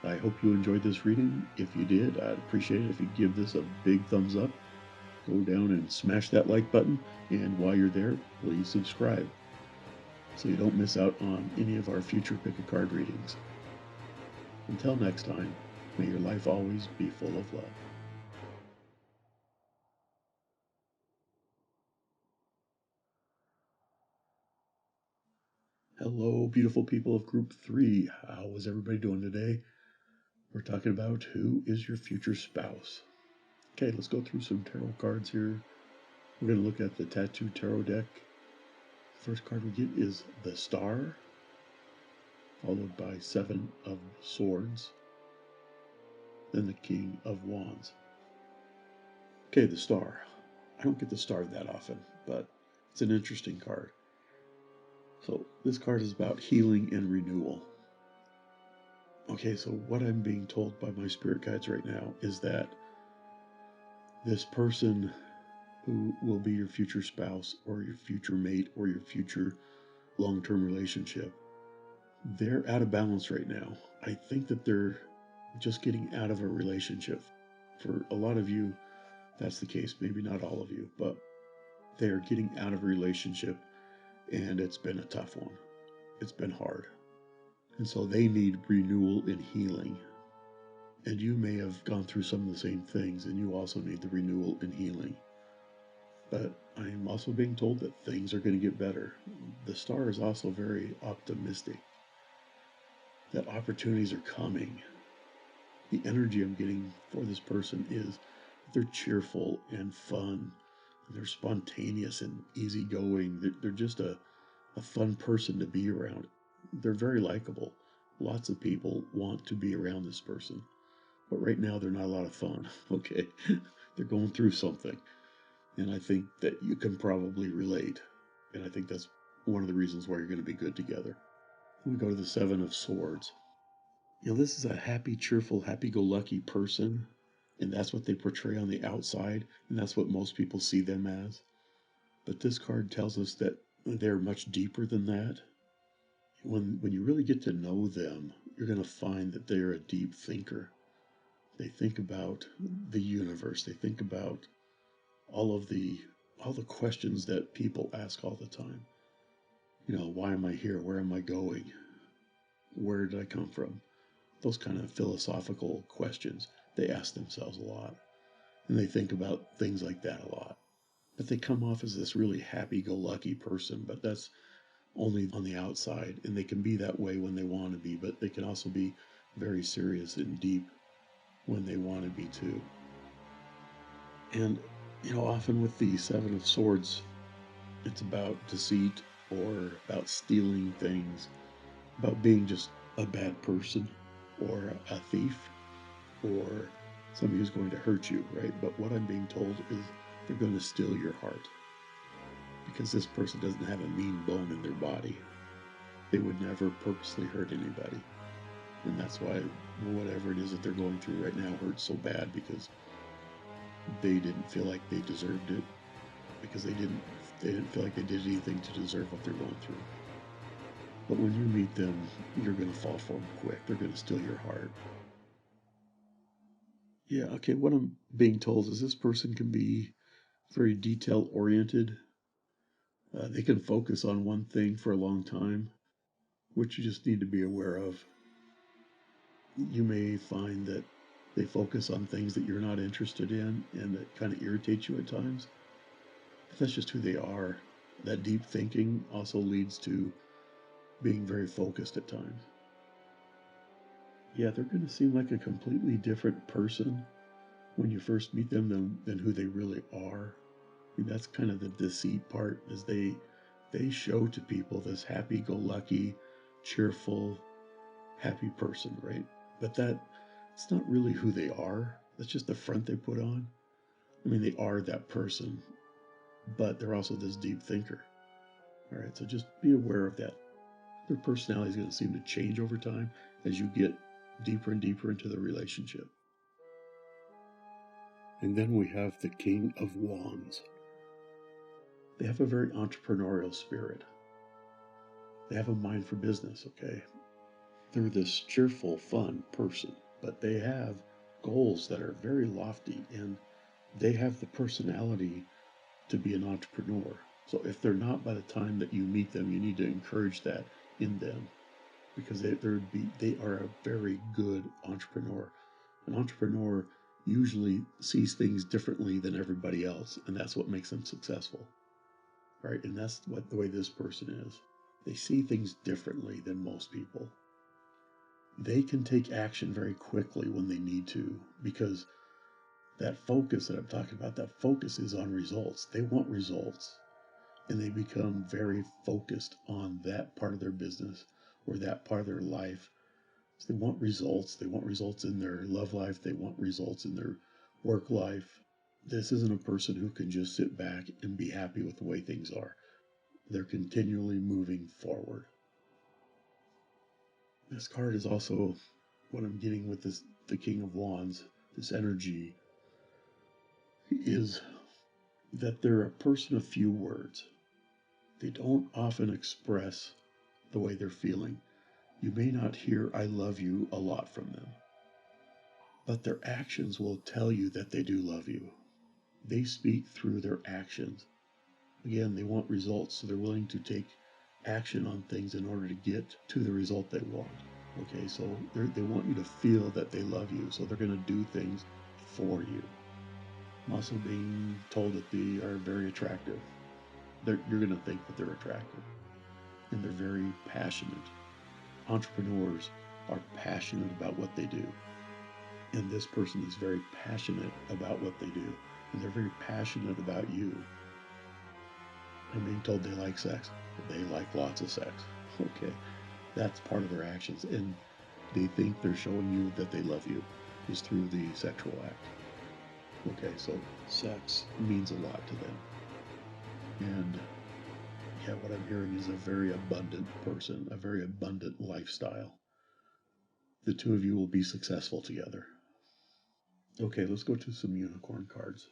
I hope you enjoyed this reading. If you did, I'd appreciate it if you give this a big thumbs up. Go down and smash that like button, and while you're there, please subscribe so you don't miss out on any of our future pick-a-card readings. Until next time, may your life always be full of love. Hello, beautiful people of Group 3. How is everybody doing today? We're talking about who is your future spouse. Okay, let's go through some tarot cards here. We're going to look at the Tattoo Tarot deck. First card we get is the Star, followed by 7 of Swords, then the King of Wands. Okay, the Star. I don't get the Star that often, but it's an interesting card. So this card is about healing and renewal. Okay, so what I'm being told by my spirit guides right now is that this person who will be your future spouse or your future mate or your future long-term relationship, they're out of balance right now. I think that they're just getting out of a relationship. For a lot of you, that's the case. Maybe not all of you, but they are getting out of a relationship, and it's been a tough one. It's been hard. And so they need renewal and healing. And you may have gone through some of the same things, and you also need the renewal and healing. But I'm also being told that things are going to get better. The Star is also very optimistic that opportunities are coming. The energy I'm getting for this person is that they're cheerful and fun. And they're spontaneous and easygoing. They're just a fun person to be around. They're very likable. Lots of people want to be around this person. But right now, they're not a lot of fun, okay? They're going through something. And I think that you can probably relate. And I think that's one of the reasons why you're going to be good together. We go to the 7 of Swords. This is a happy, cheerful, happy-go-lucky person. And that's what they portray on the outside. And that's what most people see them as. But this card tells us that they're much deeper than that. When you really get to know them, you're going to find that they're a deep thinker. They think about the universe. They think about all the questions that people ask all the time. Why am I here? Where am I going? Where did I come from? Those kind of philosophical questions they ask themselves a lot. And they think about things like that a lot. But they come off as this really happy-go-lucky person, but that's only on the outside. And they can be that way when they want to be, but they can also be very serious and deep when they want to be too. And, often with the Seven of Swords, it's about deceit or about stealing things, about being just a bad person or a thief or somebody who's going to hurt you, right? But what I'm being told is they're going to steal your heart because this person doesn't have a mean bone in their body. They would never purposely hurt anybody. And that's why whatever it is that they're going through right now hurts so bad, because they didn't feel like they deserved it, because they didn't feel like they did anything to deserve what they're going through. But when you meet them, you're going to fall for them quick. They're going to steal your heart. Yeah, okay, what I'm being told is this person can be very detail-oriented. They can focus on one thing for a long time, which you just need to be aware of. You may find that they focus on things that you're not interested in, and that kind of irritates you at times. But that's just who they are. That deep thinking also leads to being very focused at times. Yeah, they're going to seem like a completely different person when you first meet them than who they really are. I mean, that's kind of the deceit part, is they show to people this happy-go-lucky, cheerful, happy person, right? But it's not really who they are. That's just the front they put on. I mean, they are that person, but they're also this deep thinker. All right, so just be aware of that. Their personality is going to seem to change over time as you get deeper and deeper into the relationship. And then we have the King of Wands. They have a very entrepreneurial spirit. They have a mind for business, okay? They're this cheerful, fun person, but they have goals that are very lofty, and they have the personality to be an entrepreneur. So if they're not by the time that you meet them, you need to encourage that in them, because they are a very good entrepreneur. An entrepreneur usually sees things differently than everybody else, and that's what makes them successful, right? And that's what the way this person is. They see things differently than most people. They can take action very quickly when they need to, because that focus that I'm talking about, that focus is on results. They want results, and they become very focused on that part of their business or that part of their life. So they want results. They want results in their love life. They want results in their work life. This isn't a person who can just sit back and be happy with the way things are. They're continually moving forward. This card is also what I'm getting with this, the King of Wands, this energy, is that they're a person of few words. They don't often express the way they're feeling. You may not hear "I love you" a lot from them, but their actions will tell you that they do love you. They speak through their actions. Again, they want results, so they're willing to take action on things in order to get to the result they want. Okay, so they want you to feel that they love you, so they're going to do things for you. I'm also being told that they are very attractive. You're going to think that they're attractive. And they're very passionate. Entrepreneurs are passionate about what they do. And this person is very passionate about what they do. And they're very passionate about you. I'm being told they like sex. They like lots of sex. Okay, that's part of their actions. And they think they're showing you that they love you is through the sexual act. Okay, so sex means a lot to them. And yeah, what I'm hearing is a very abundant person, a very abundant lifestyle. The two of you will be successful together. Okay, let's go to some unicorn cards.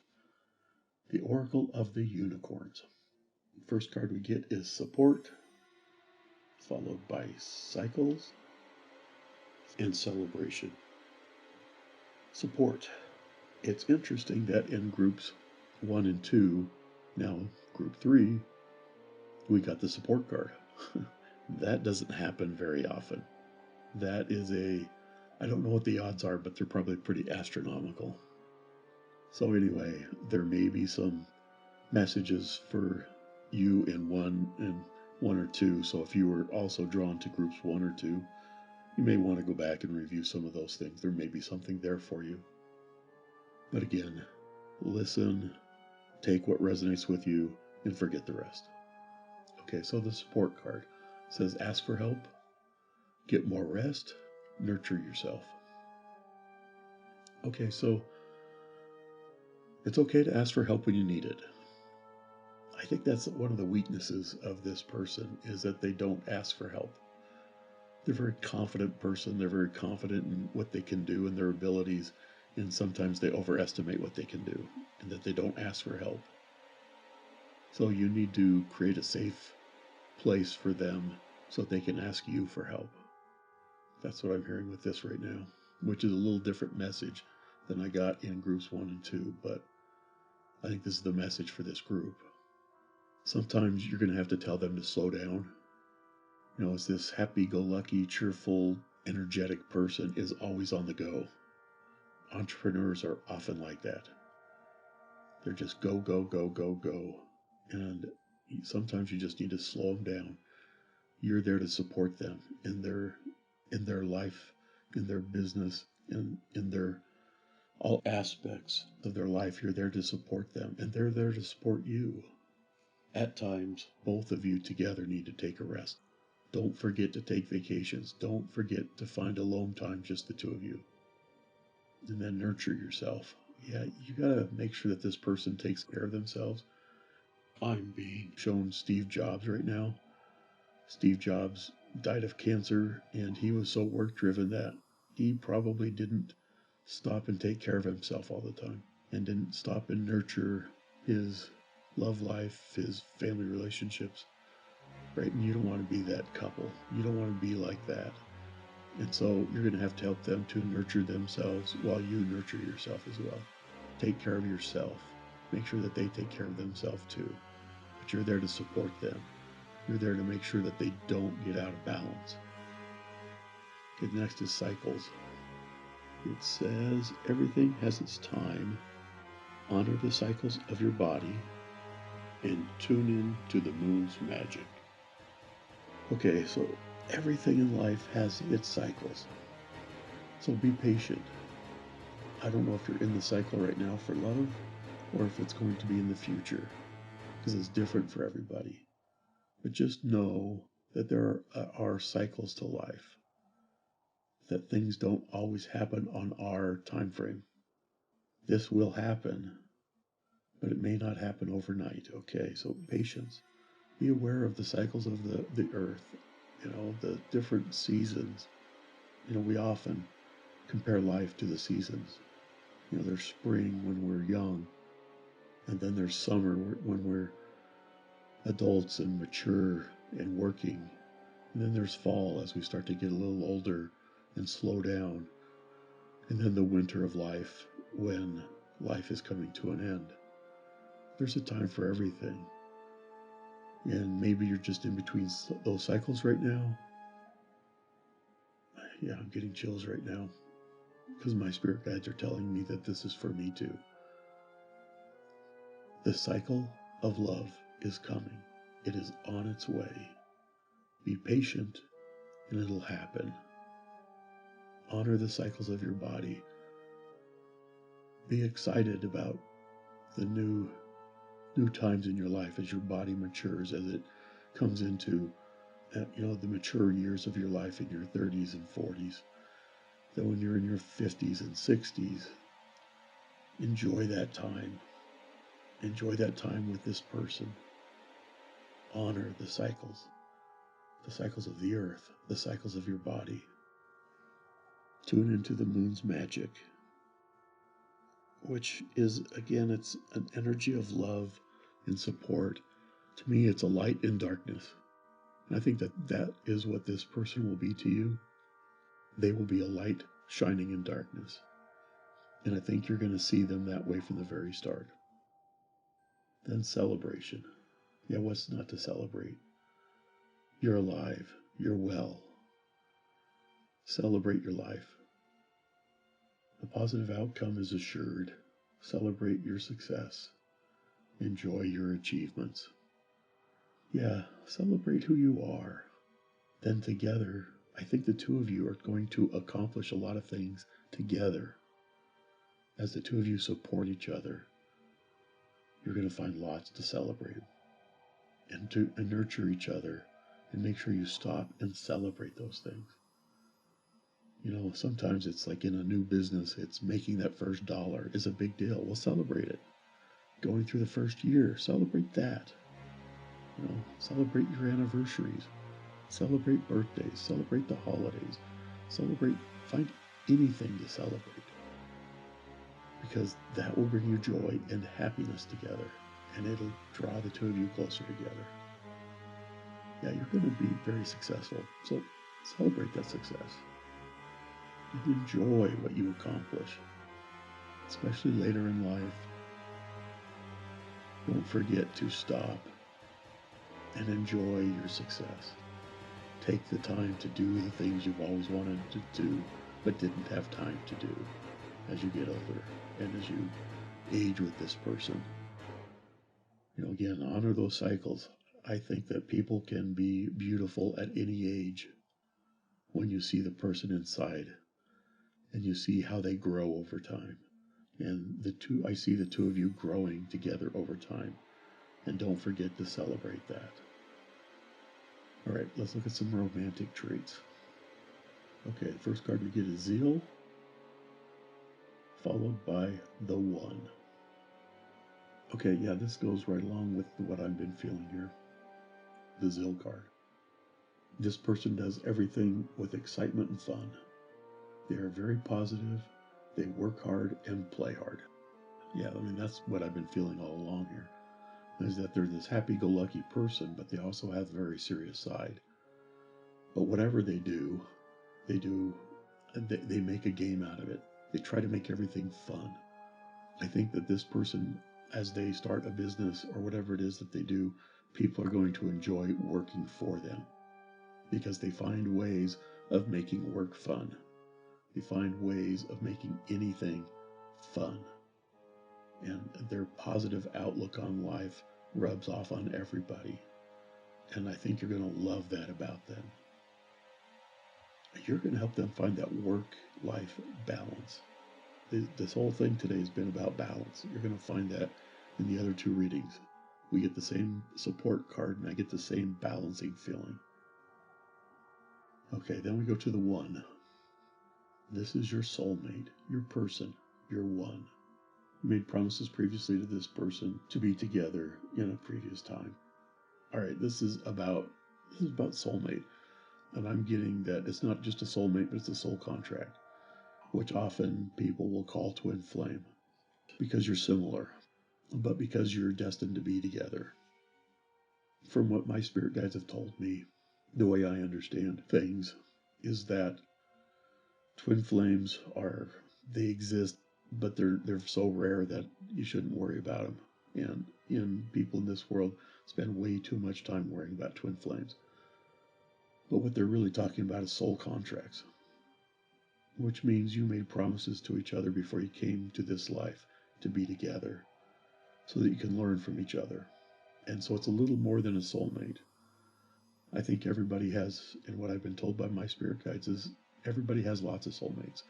The Oracle of the Unicorns. First card we get is support, followed by cycles and celebration. Support. It's interesting that in groups 1 and 2, now group 3, we got the support card. That doesn't happen very often. That is I don't know what the odds are, but they're probably pretty astronomical. So anyway, there may be some messages for you in one or two. So if you were also drawn to groups 1 or 2, you may want to go back and review some of those things. There may be something there for you. But again, listen, take what resonates with you, and forget the rest. Okay, so the support card says ask for help, get more rest, nurture yourself. Okay, so it's okay to ask for help when you need it. I think that's one of the weaknesses of this person, is that they don't ask for help. They're a very confident person. They're very confident in what they can do and their abilities, and sometimes they overestimate what they can do and that they don't ask for help. So you need to create a safe place for them so they can ask you for help. That's what I'm hearing with this right now, which is a little different message than I got in groups 1 and 2, but I think this is the message for this group. Sometimes you're going to have to tell them to slow down. You know, it's this happy-go-lucky, cheerful, energetic person is always on the go. Entrepreneurs are often like that. They're just go, go, go, go, go. And sometimes you just need to slow them down. You're there to support them in their life, in their business, in their all aspects of their life. You're there to support them, and they're there to support you. At times, both of you together need to take a rest. Don't forget to take vacations. Don't forget to find alone time, just the two of you. And then nurture yourself. Yeah, you gotta make sure that this person takes care of themselves. I'm being shown Steve Jobs right now. Steve Jobs died of cancer, and he was so work-driven that he probably didn't stop and take care of himself all the time, and didn't stop and nurture his love life, his family relationships, right? And you don't want to be that couple. You don't want to be like that. And so you're going to have to help them to nurture themselves while you nurture yourself as well. Take care of yourself. Make sure that they take care of themselves too. But you're there to support them. You're there to make sure that they don't get out of balance. Okay, next is cycles. It says everything has its time. Honor the cycles of your body and tune in to the moon's magic. Okay, so everything in life has its cycles. So be patient. I don't know if you're in the cycle right now for love or if it's going to be in the future, because it's different for everybody. But just know that there are cycles to life, that things don't always happen on our time frame. This will happen, but it may not happen overnight. Okay, so patience. Be aware of the cycles of the earth, the different seasons. We often compare life to the seasons. There's spring when we're young, and then there's summer when we're adults and mature and working. And then there's fall as we start to get a little older and slow down. And then the winter of life when life is coming to an end. There's a time for everything. And maybe you're just in between those cycles right now. Yeah, I'm getting chills right now because my spirit guides are telling me that this is for me too. The cycle of love is coming. It is on its way. Be patient and it'll happen. Honor the cycles of your body. Be excited about the new times in your life as your body matures, as it comes into the mature years of your life in your 30s and 40s. That when you're in your 50s and 60s, enjoy that time. Enjoy that time with this person. Honor the cycles of the earth, the cycles of your body. Tune into the moon's magic, which is, again, it's an energy of love and support To me, it's a light in darkness. And I think that is what this person will be to you. They will be a light shining in darkness. And I think you're going to see them that way from the very start. Then celebration. Yeah, what's not to celebrate? You're alive. You're well. Celebrate your life. The positive outcome is assured. Celebrate your success. Enjoy your achievements. Yeah, celebrate who you are. Then together, I think the two of you are going to accomplish a lot of things together. As the two of you support each other, you're going to find lots to celebrate and to nurture each other and make sure you stop and celebrate those things. You know, sometimes it's like in a new business, it's making that first dollar is a big deal. Well, celebrate it. Going through the first year, celebrate that. You know, celebrate your anniversaries. Celebrate birthdays. Celebrate the holidays. Find anything to celebrate. Because that will bring you joy and happiness together. And it'll draw the two of you closer together. Yeah, you're going to be very successful. So celebrate that success. And enjoy what you accomplish. Especially later in life. Don't forget to stop and enjoy your success. Take the time to do the things you've always wanted to do, but didn't have time to do as you get older and as you age with this person. You know, again, honor those cycles. I think that people can be beautiful at any age when you see the person inside and you see how they grow over time. And I see the two of you growing together over time. And don't forget to celebrate that. All right, let's look at some romantic traits. Okay, the first card we get is Zeal, followed by the One. Okay, yeah, this goes right along with what I've been feeling here. The Zeal card. This person does everything with excitement and fun. They are very positive. They work hard and play hard. Yeah, I mean, that's what I've been feeling all along here. Is that they're this happy-go-lucky person, but they also have a very serious side. But whatever they do, they make a game out of it. They try to make everything fun. I think that this person, as they start a business or whatever it is that they do, people are going to enjoy working for them because they find ways of making work fun. They find ways of making anything fun. And their positive outlook on life rubs off on everybody. And I think you're going to love that about them. You're going to help them find that work-life balance. This whole thing today has been about balance. You're going to find that in the other two readings. We get the same support card, and I get the same balancing feeling. Okay, then we go to the One. This is your soulmate, your person, your One. You made promises previously to this person to be together in a previous time. All right, this is about soulmate. And I'm getting that it's not just a soulmate, but it's a soul contract, which often people will call twin flame because you're similar, but because you're destined to be together. From what my spirit guides have told me, the way I understand things is that twin flames they exist, but they're so rare that you shouldn't worry about them. And people in this world spend way too much time worrying about twin flames. But what they're really talking about is soul contracts, which means you made promises to each other before you came to this life to be together so that you can learn from each other. And so it's a little more than a soulmate. I think everybody has, and what I've been told by my spirit guides is everybody has lots of soulmates.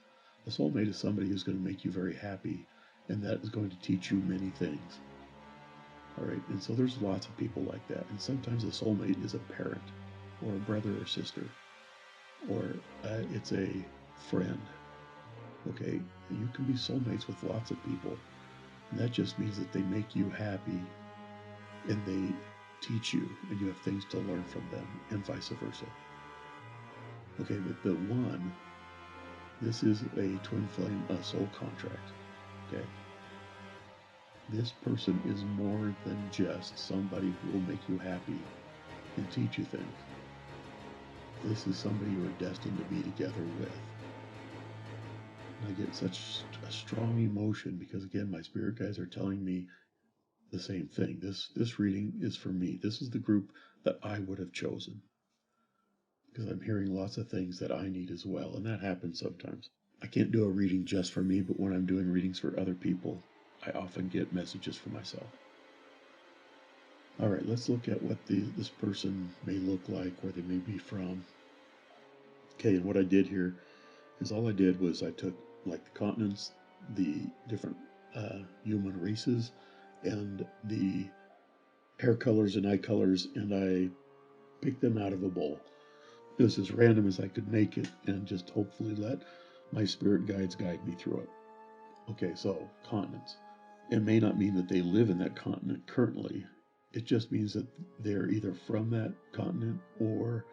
A soulmate is somebody who's going to make you very happy, and that is going to teach you many things. All right, and so there's lots of people like that. And sometimes a soulmate is a parent, or a brother or sister, or it's a friend. Okay, you can be soulmates with lots of people. And that just means that they make you happy and they teach you and you have things to learn from them and vice versa. Okay, with the One, this is a twin flame soul contract. Okay. This person is more than just somebody who will make you happy and teach you things. This is somebody you are destined to be together with. And I get such a strong emotion because, again, my spirit guides are telling me the same thing. This reading is for me. This is the group that I would have chosen, because I'm hearing lots of things that I need as well, and that happens sometimes. I can't do a reading just for me, but when I'm doing readings for other people, I often get messages for myself. All right, let's look at what this person may look like, where they may be from. Okay, and what I did here is all I did was I took like the continents, the different human races, and the hair colors and eye colors, and I picked them out of a bowl. It was as random as I could make it, and just hopefully let my spirit guides guide me through it. Okay, so continents. It may not mean that they live in that continent currently. It just means that they're either from that continent or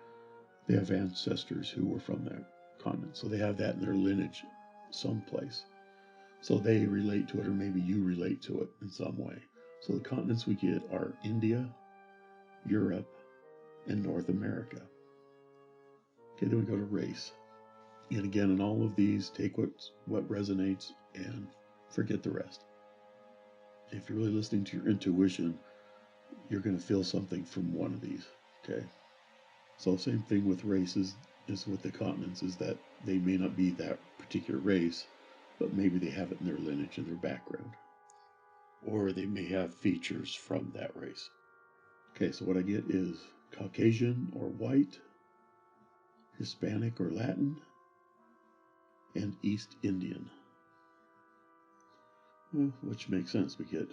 they have ancestors who were from that continent. So they have that in their lineage someplace. So they relate to it, or maybe you relate to it in some way. So the continents we get are India, Europe, and North America. Okay, then we go to race. And again, in all of these, take what resonates and forget the rest. If you're really listening to your intuition, you're going to feel something from one of these. Okay. So same thing with races is with the continents, is that they may not be that particular race, but maybe they have it in their lineage and their background. Or they may have features from that race. Okay, so what I get is Caucasian or white, Hispanic or Latin, and East Indian. Well, which makes sense. We get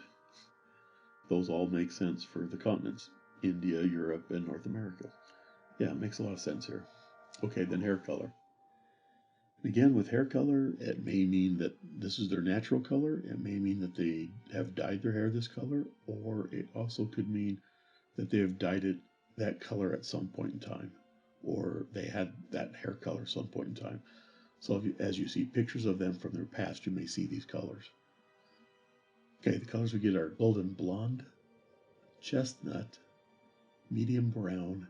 those all make sense for the continents: India, Europe, and North America. Yeah, it makes a lot of sense here. Okay, then hair color. Again, with hair color, it may mean that this is their natural color. It may mean that they have dyed their hair this color, or it also could mean that they have dyed it that color at some point in time, or they had that hair color some point in time. So as you see pictures of them from their past, you may see these colors. Okay, the colors we get are golden blonde, chestnut, medium brown,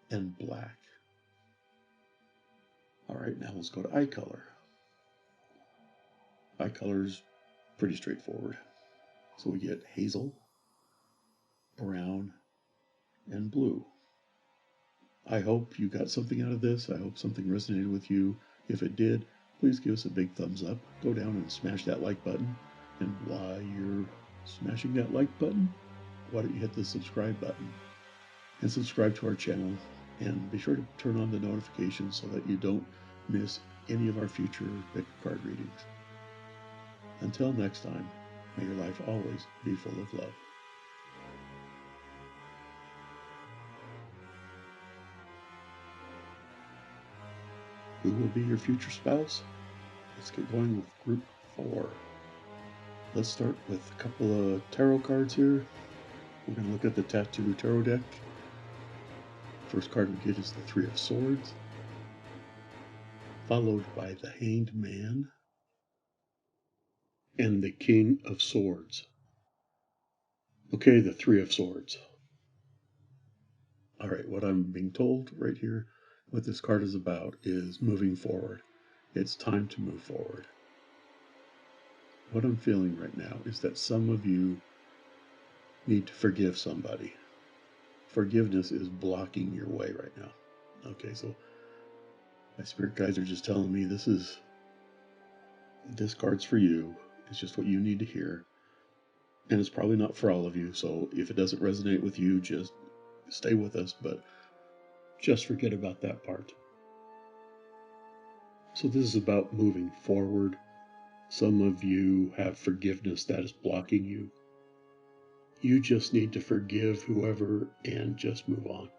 and black. All right, now let's go to eye color. Eye color is pretty straightforward. So we get hazel, brown, and blue. I hope you got something out of this. I hope something resonated with you. If it did, please give us a big thumbs up. Go down and smash that like button. And while you're smashing that like button, why don't you hit the subscribe button and subscribe to our channel, and be sure to turn on the notifications so that you don't miss any of our future pickacard readings. Until next time, may your life always be full of love. Who will be your future spouse? Let's get going with group 4. Let's start with a couple of tarot cards here. We're going to look at the Tattoo Tarot deck. First card we get is the Three of Swords, followed by the Hanged Man and the King of Swords. Okay, the Three of Swords. All right, what I'm being told right here, what this card is about, is moving forward. It's time to move forward. What I'm feeling right now is that some of you need to forgive somebody. Forgiveness is blocking your way right now. Okay, so my spirit guides are just telling me this card's for you. It's just what you need to hear. And it's probably not for all of you, so if it doesn't resonate with you, just stay with us, but just forget about that part. So this is about moving forward. Some of you have forgiveness that is blocking you. You just need to forgive whoever and just move on.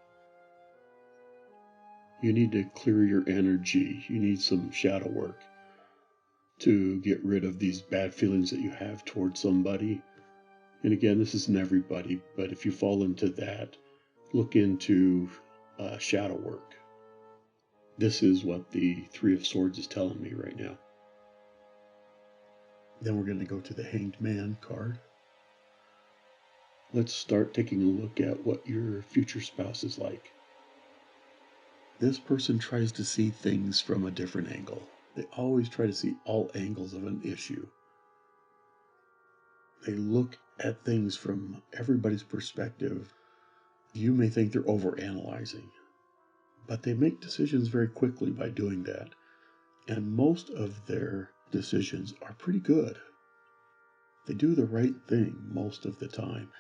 You need to clear your energy. You need some shadow work to get rid of these bad feelings that you have towards somebody. And again, this isn't everybody, but if you fall into that, look into shadow work. This is what the Three of Swords is telling me right now. Then we're going to go to the Hanged Man card. Let's start taking a look at what your future spouse is like. This person tries to see things from a different angle. They always try to see all angles of an issue. They look at things from everybody's perspective. You may think they're overanalyzing, but they make decisions very quickly by doing that. And most of their decisions are pretty good. They do the right thing most of the time.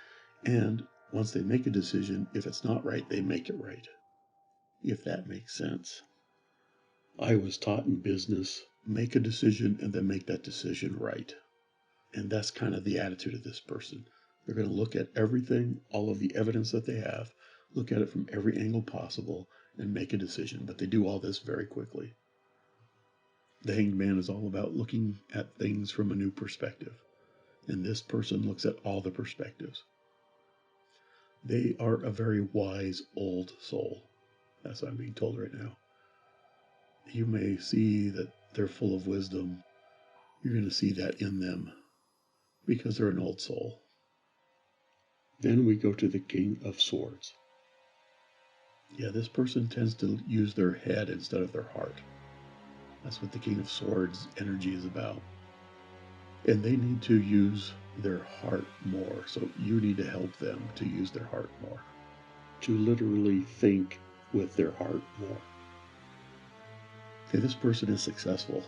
And once they make a decision, if it's not right, they make it right. If that makes sense. I was taught in business, make a decision and then make that decision right. And that's kind of the attitude of this person. They're going to look at everything, all of the evidence that they have, look at it from every angle possible, and make a decision. But they do all this very quickly. The Hanged Man is all about looking at things from a new perspective. And this person looks at all the perspectives. They are a very wise old soul. That's what I'm being told right now. You may see that they're full of wisdom. You're going to see that in them because they're an old soul. Then we go to the King of Swords. Yeah, this person tends to use their head instead of their heart. That's what the King of Swords energy is about. And they need to use their heart more. So you need to help them to use their heart more. To literally think with their heart more. Okay, this person is successful.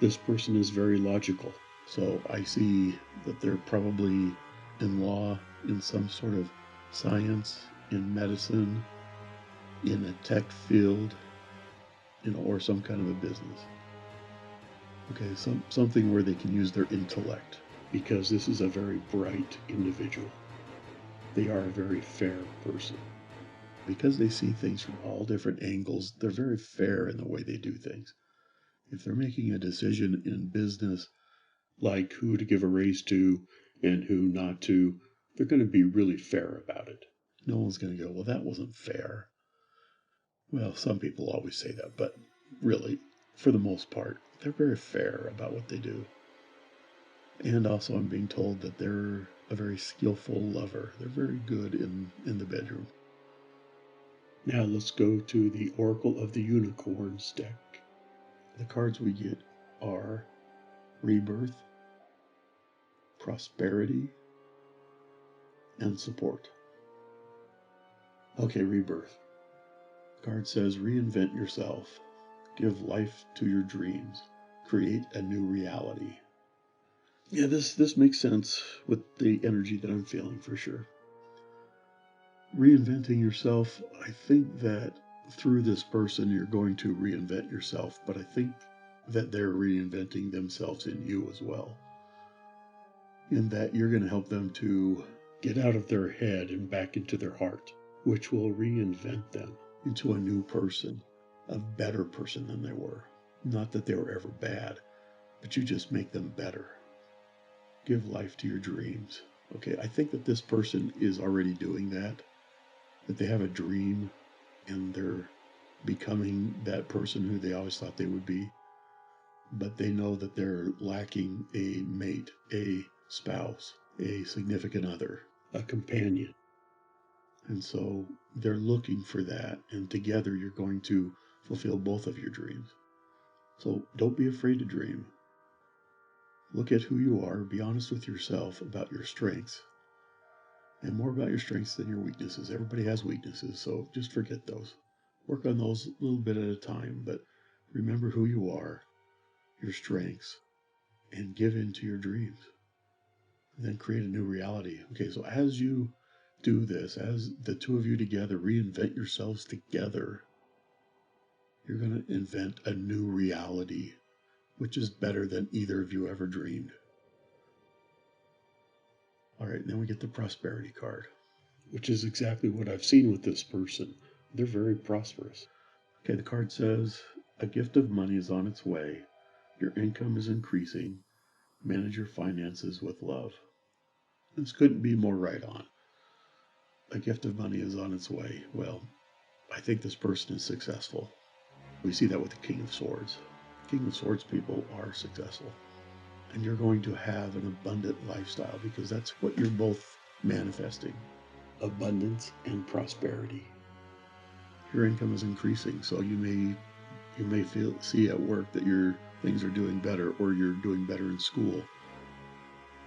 This person is very logical. So I see that they're probably in law, in some sort of science, in medicine, in a tech field, or some kind of a business. Okay, something where they can use their intellect, because this is a very bright individual. They are a very fair person. Because they see things from all different angles, they're very fair in the way they do things. If they're making a decision in business, like who to give a raise to and who not to, they're going to be really fair about it. No one's going to go, well, that wasn't fair. Well, some people always say that, but really, for the most part, they're very fair about what they do. And also I'm being told that they're a very skillful lover. They're very good in the bedroom. Now let's go to the Oracle of the Unicorns deck. The cards we get are Rebirth, Prosperity, and Support. Okay, Rebirth. The card says reinvent yourself. Give life to your dreams. Create a new reality. Yeah, this makes sense with the energy that I'm feeling for sure. Reinventing yourself, I think that through this person you're going to reinvent yourself, but I think that they're reinventing themselves in you as well. In that you're going to help them to get out of their head and back into their heart, which will reinvent them into a new person, a better person than they were. Not that they were ever bad, but you just make them better. Give life to your dreams. Okay, I think that this person is already doing that they have a dream and they're becoming that person who they always thought they would be. But they know that they're lacking a mate, a spouse, a significant other, a companion. And so they're looking for that, and together you're going to fulfill both of your dreams. So don't be afraid to dream. Look at who you are, be honest with yourself about your strengths, and more about your strengths than your weaknesses. Everybody has weaknesses, so just forget those. Work on those a little bit at a time, but remember who you are, your strengths, and give in to your dreams. And then create a new reality. Okay, so as you do this, as the two of you together reinvent yourselves together, you're going to invent a new reality, which is better than either of you ever dreamed. All right, then we get the prosperity card, which is exactly what I've seen with this person. They're very prosperous. Okay, the card says, a gift of money is on its way. Your income is increasing. Manage your finances with love. This couldn't be more right on. A gift of money is on its way. Well, I think this person is successful. We see that with the King of Swords. King of Swords people are successful. And you're going to have an abundant lifestyle because that's what you're both manifesting abundance and prosperity. Your income is increasing, so you may see at work that your things are doing better, or you're doing better in school.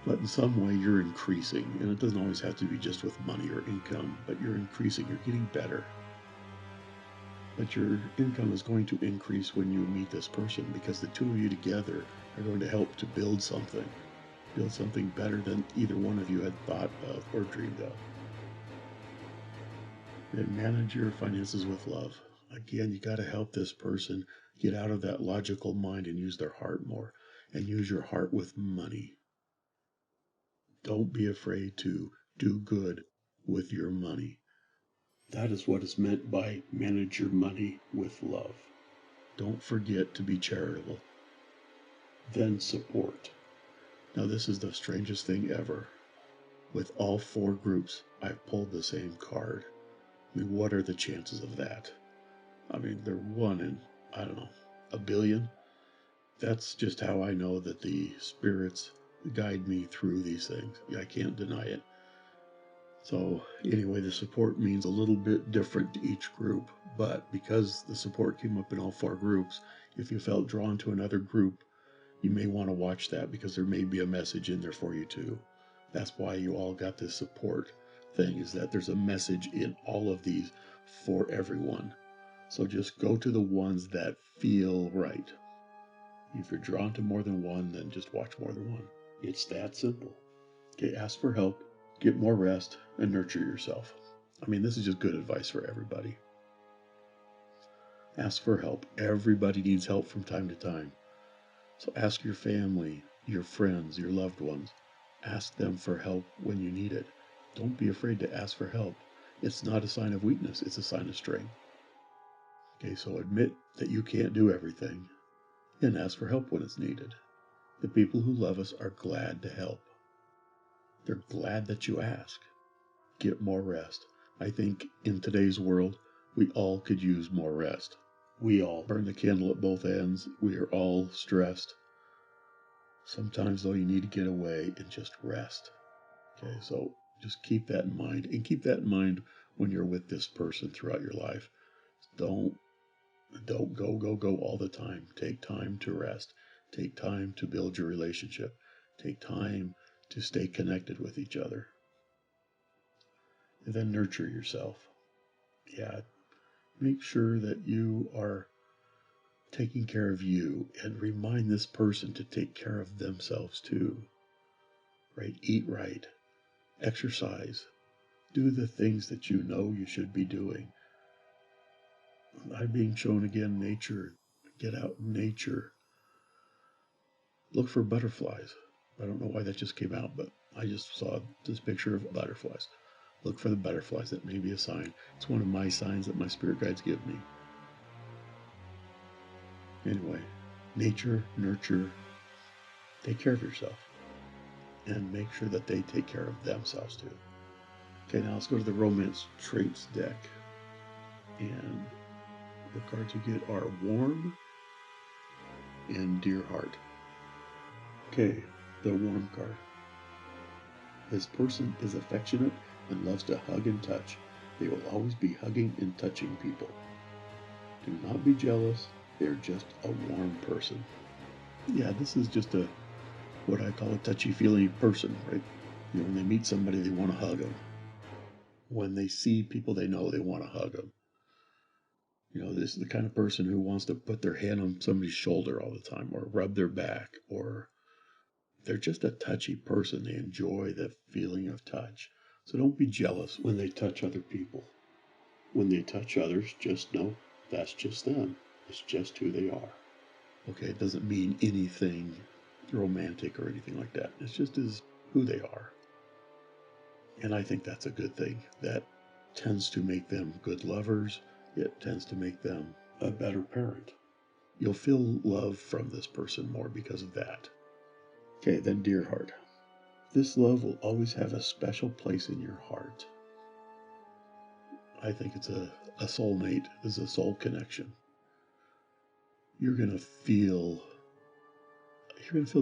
But in some way you're increasing, and it doesn't always have to be just with money or income, but you're increasing, you're getting better. But your income is going to increase when you meet this person, because the two of you together are going to help to build something better than either one of you had thought of or dreamed of. And manage your finances with love. Again, you got to help this person get out of that logical mind and use their heart more, and use your heart with money. Don't be afraid to do good with your money. That is what is meant by manage your money with love. Don't forget to be charitable. Then support. Now, this is the strangest thing ever. With all four groups, I've pulled the same card. I mean, what are the chances of that? I mean, they're one in, I don't know, a billion. That's just how I know that the spirits guide me through these things. I can't deny it. So anyway, the support means a little bit different to each group, but because the support came up in all four groups, if you felt drawn to another group, you may want to watch that, because there may be a message in there for you too. That's why you all got this support thing, is that there's a message in all of these for everyone. So just go to the ones that feel right. If you're drawn to more than one, then just watch more than one. It's that simple. Okay, ask for help, get more rest, and nurture yourself. I mean, this is just good advice for everybody. Ask for help. Everybody needs help from time to time. So ask your family, your friends, your loved ones. Ask them for help when you need it. Don't be afraid to ask for help. It's not a sign of weakness, it's a sign of strength. Okay, so admit that you can't do everything, and ask for help when it's needed. The people who love us are glad to help. They're glad that you ask. Get more rest. I think in today's world, we all could use more rest. We all burn the candle at both ends. We are all stressed. Sometimes, though, you need to get away and just rest. Okay, so just keep that in mind. And keep that in mind when you're with this person throughout your life. Don't go all the time. Take time to rest. Take time to build your relationship. Take time to stay connected with each other. And then nurture yourself. Yeah, make sure that you are taking care of you, and remind this person to take care of themselves too. Right? Eat right. Exercise. Do the things that you know you should be doing. I'm being shown again nature. Get out in nature. Look for butterflies. I don't know why that just came out, but I just saw this picture of butterflies. Look for the butterflies. That may be a sign. It's one of my signs that my spirit guides give me. Anyway, nature, nurture, take care of yourself, and make sure that they take care of themselves too. Okay, now let's go to the romance traits deck. And the cards you get are Warm and Dear Heart. Okay, the Warm card. This person is affectionate and loves to hug and touch. They will always be hugging and touching people. Do not be jealous. They're just a warm person. Yeah, this is just what I call a touchy-feely person, right? You know, when they meet somebody, they want to hug them. When they see people they know, they want to hug them. You know, this is the kind of person who wants to put their hand on somebody's shoulder all the time, or rub their back, or they're just a touchy person. They enjoy the feeling of touch. So don't be jealous when they touch other people. When they touch others, just know that's just them. It's just who they are. Okay, it doesn't mean anything romantic or anything like that. It's just is who they are. And I think that's a good thing. That tends to make them good lovers. It tends to make them a better parent. You'll feel love from this person more because of that. Okay, then Dear Heart. This love will always have a special place in your heart. I think it's a soulmate. This is a soul connection. You're going to feel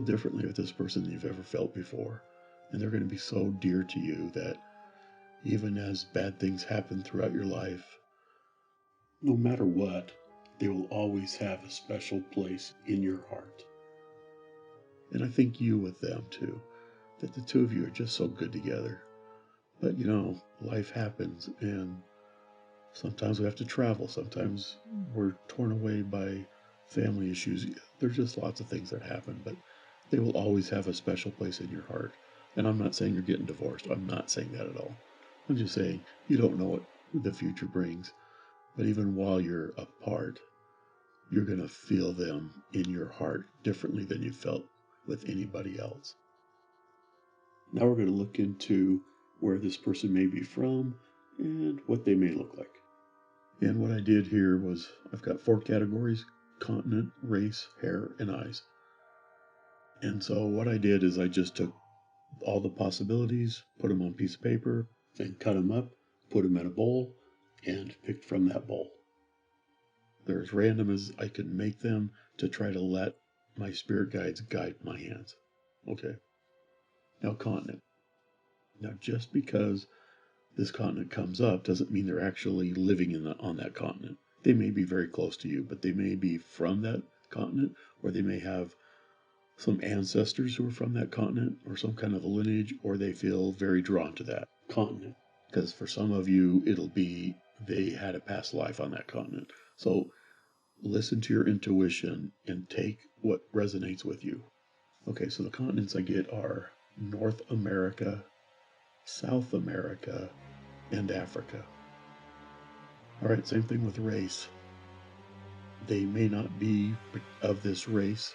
differently with this person than you've ever felt before. And they're going to be so dear to you that even as bad things happen throughout your life, no matter what, they will always have a special place in your heart. And I think you with them too, that the two of you are just so good together. But life happens, and sometimes we have to travel. Sometimes we're torn away by family issues. There's just lots of things that happen, but they will always have a special place in your heart. And I'm not saying you're getting divorced. I'm not saying that at all. I'm just saying you don't know what the future brings. But even while you're apart, you're going to feel them in your heart differently than you felt with anybody else. Now we're going to look into where this person may be from and what they may look like. And what I did here was I've got 4 categories: continent, race, hair, and eyes. And so what I did is I just took all the possibilities, put them on a piece of paper, then cut them up, put them in a bowl, and picked from that bowl. They're as random as I could make them to try to let my spirit guides guide my hands. Okay. Now, continent. Now, just because this continent comes up doesn't mean they're actually living on that continent. They may be very close to you, but they may be from that continent, or they may have some ancestors who are from that continent, or some kind of a lineage, or they feel very drawn to that continent. Because for some of you, it'll be they had a past life on that continent. So listen to your intuition and take what resonates with you. Okay, so the continents I get are North America, South America, and Africa. All right, same thing with race. They may not be of this race,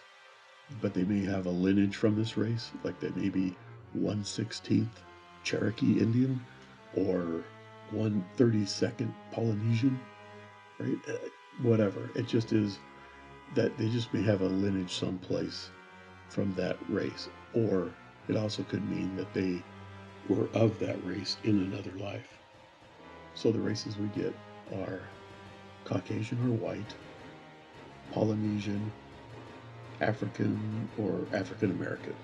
but they may have a lineage from this race, like they may be 1/16th Cherokee Indian or 1/32nd Polynesian, right? Whatever. It just is that they just may have a lineage someplace from that race. Or it also could mean that they were of that race in another life. So the races we get are Caucasian or white, Polynesian, African, or African American.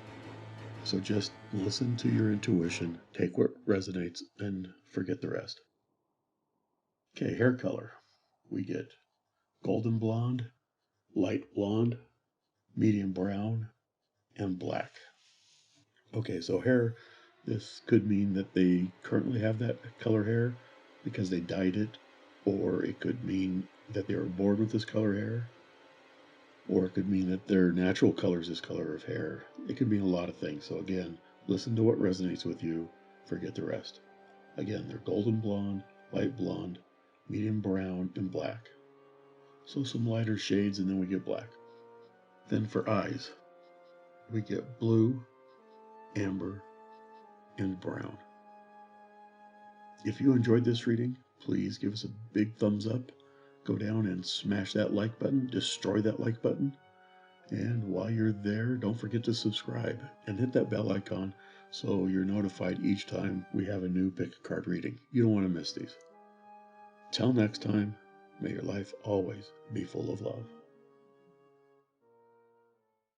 So just listen to your intuition, take what resonates, and forget the rest. Okay, hair color. We get golden blonde, light blonde, medium brown, and black. Okay, so hair, this could mean that they currently have that color hair because they dyed it, or it could mean that they were born with this color hair, or it could mean that their natural color is this color of hair. It could mean a lot of things. So again, listen to what resonates with you, forget the rest. Again, they're golden blonde, light blonde, medium brown, and black. So some lighter shades, and then we get black. Then for eyes, we get blue, amber, and brown. If you enjoyed this reading, please give us a big thumbs up. Go down and smash that like button, destroy that like button. And while you're there, don't forget to subscribe and hit that bell icon so you're notified each time we have a new pick a card reading. You don't want to miss these. Till next time, may your life always be full of love.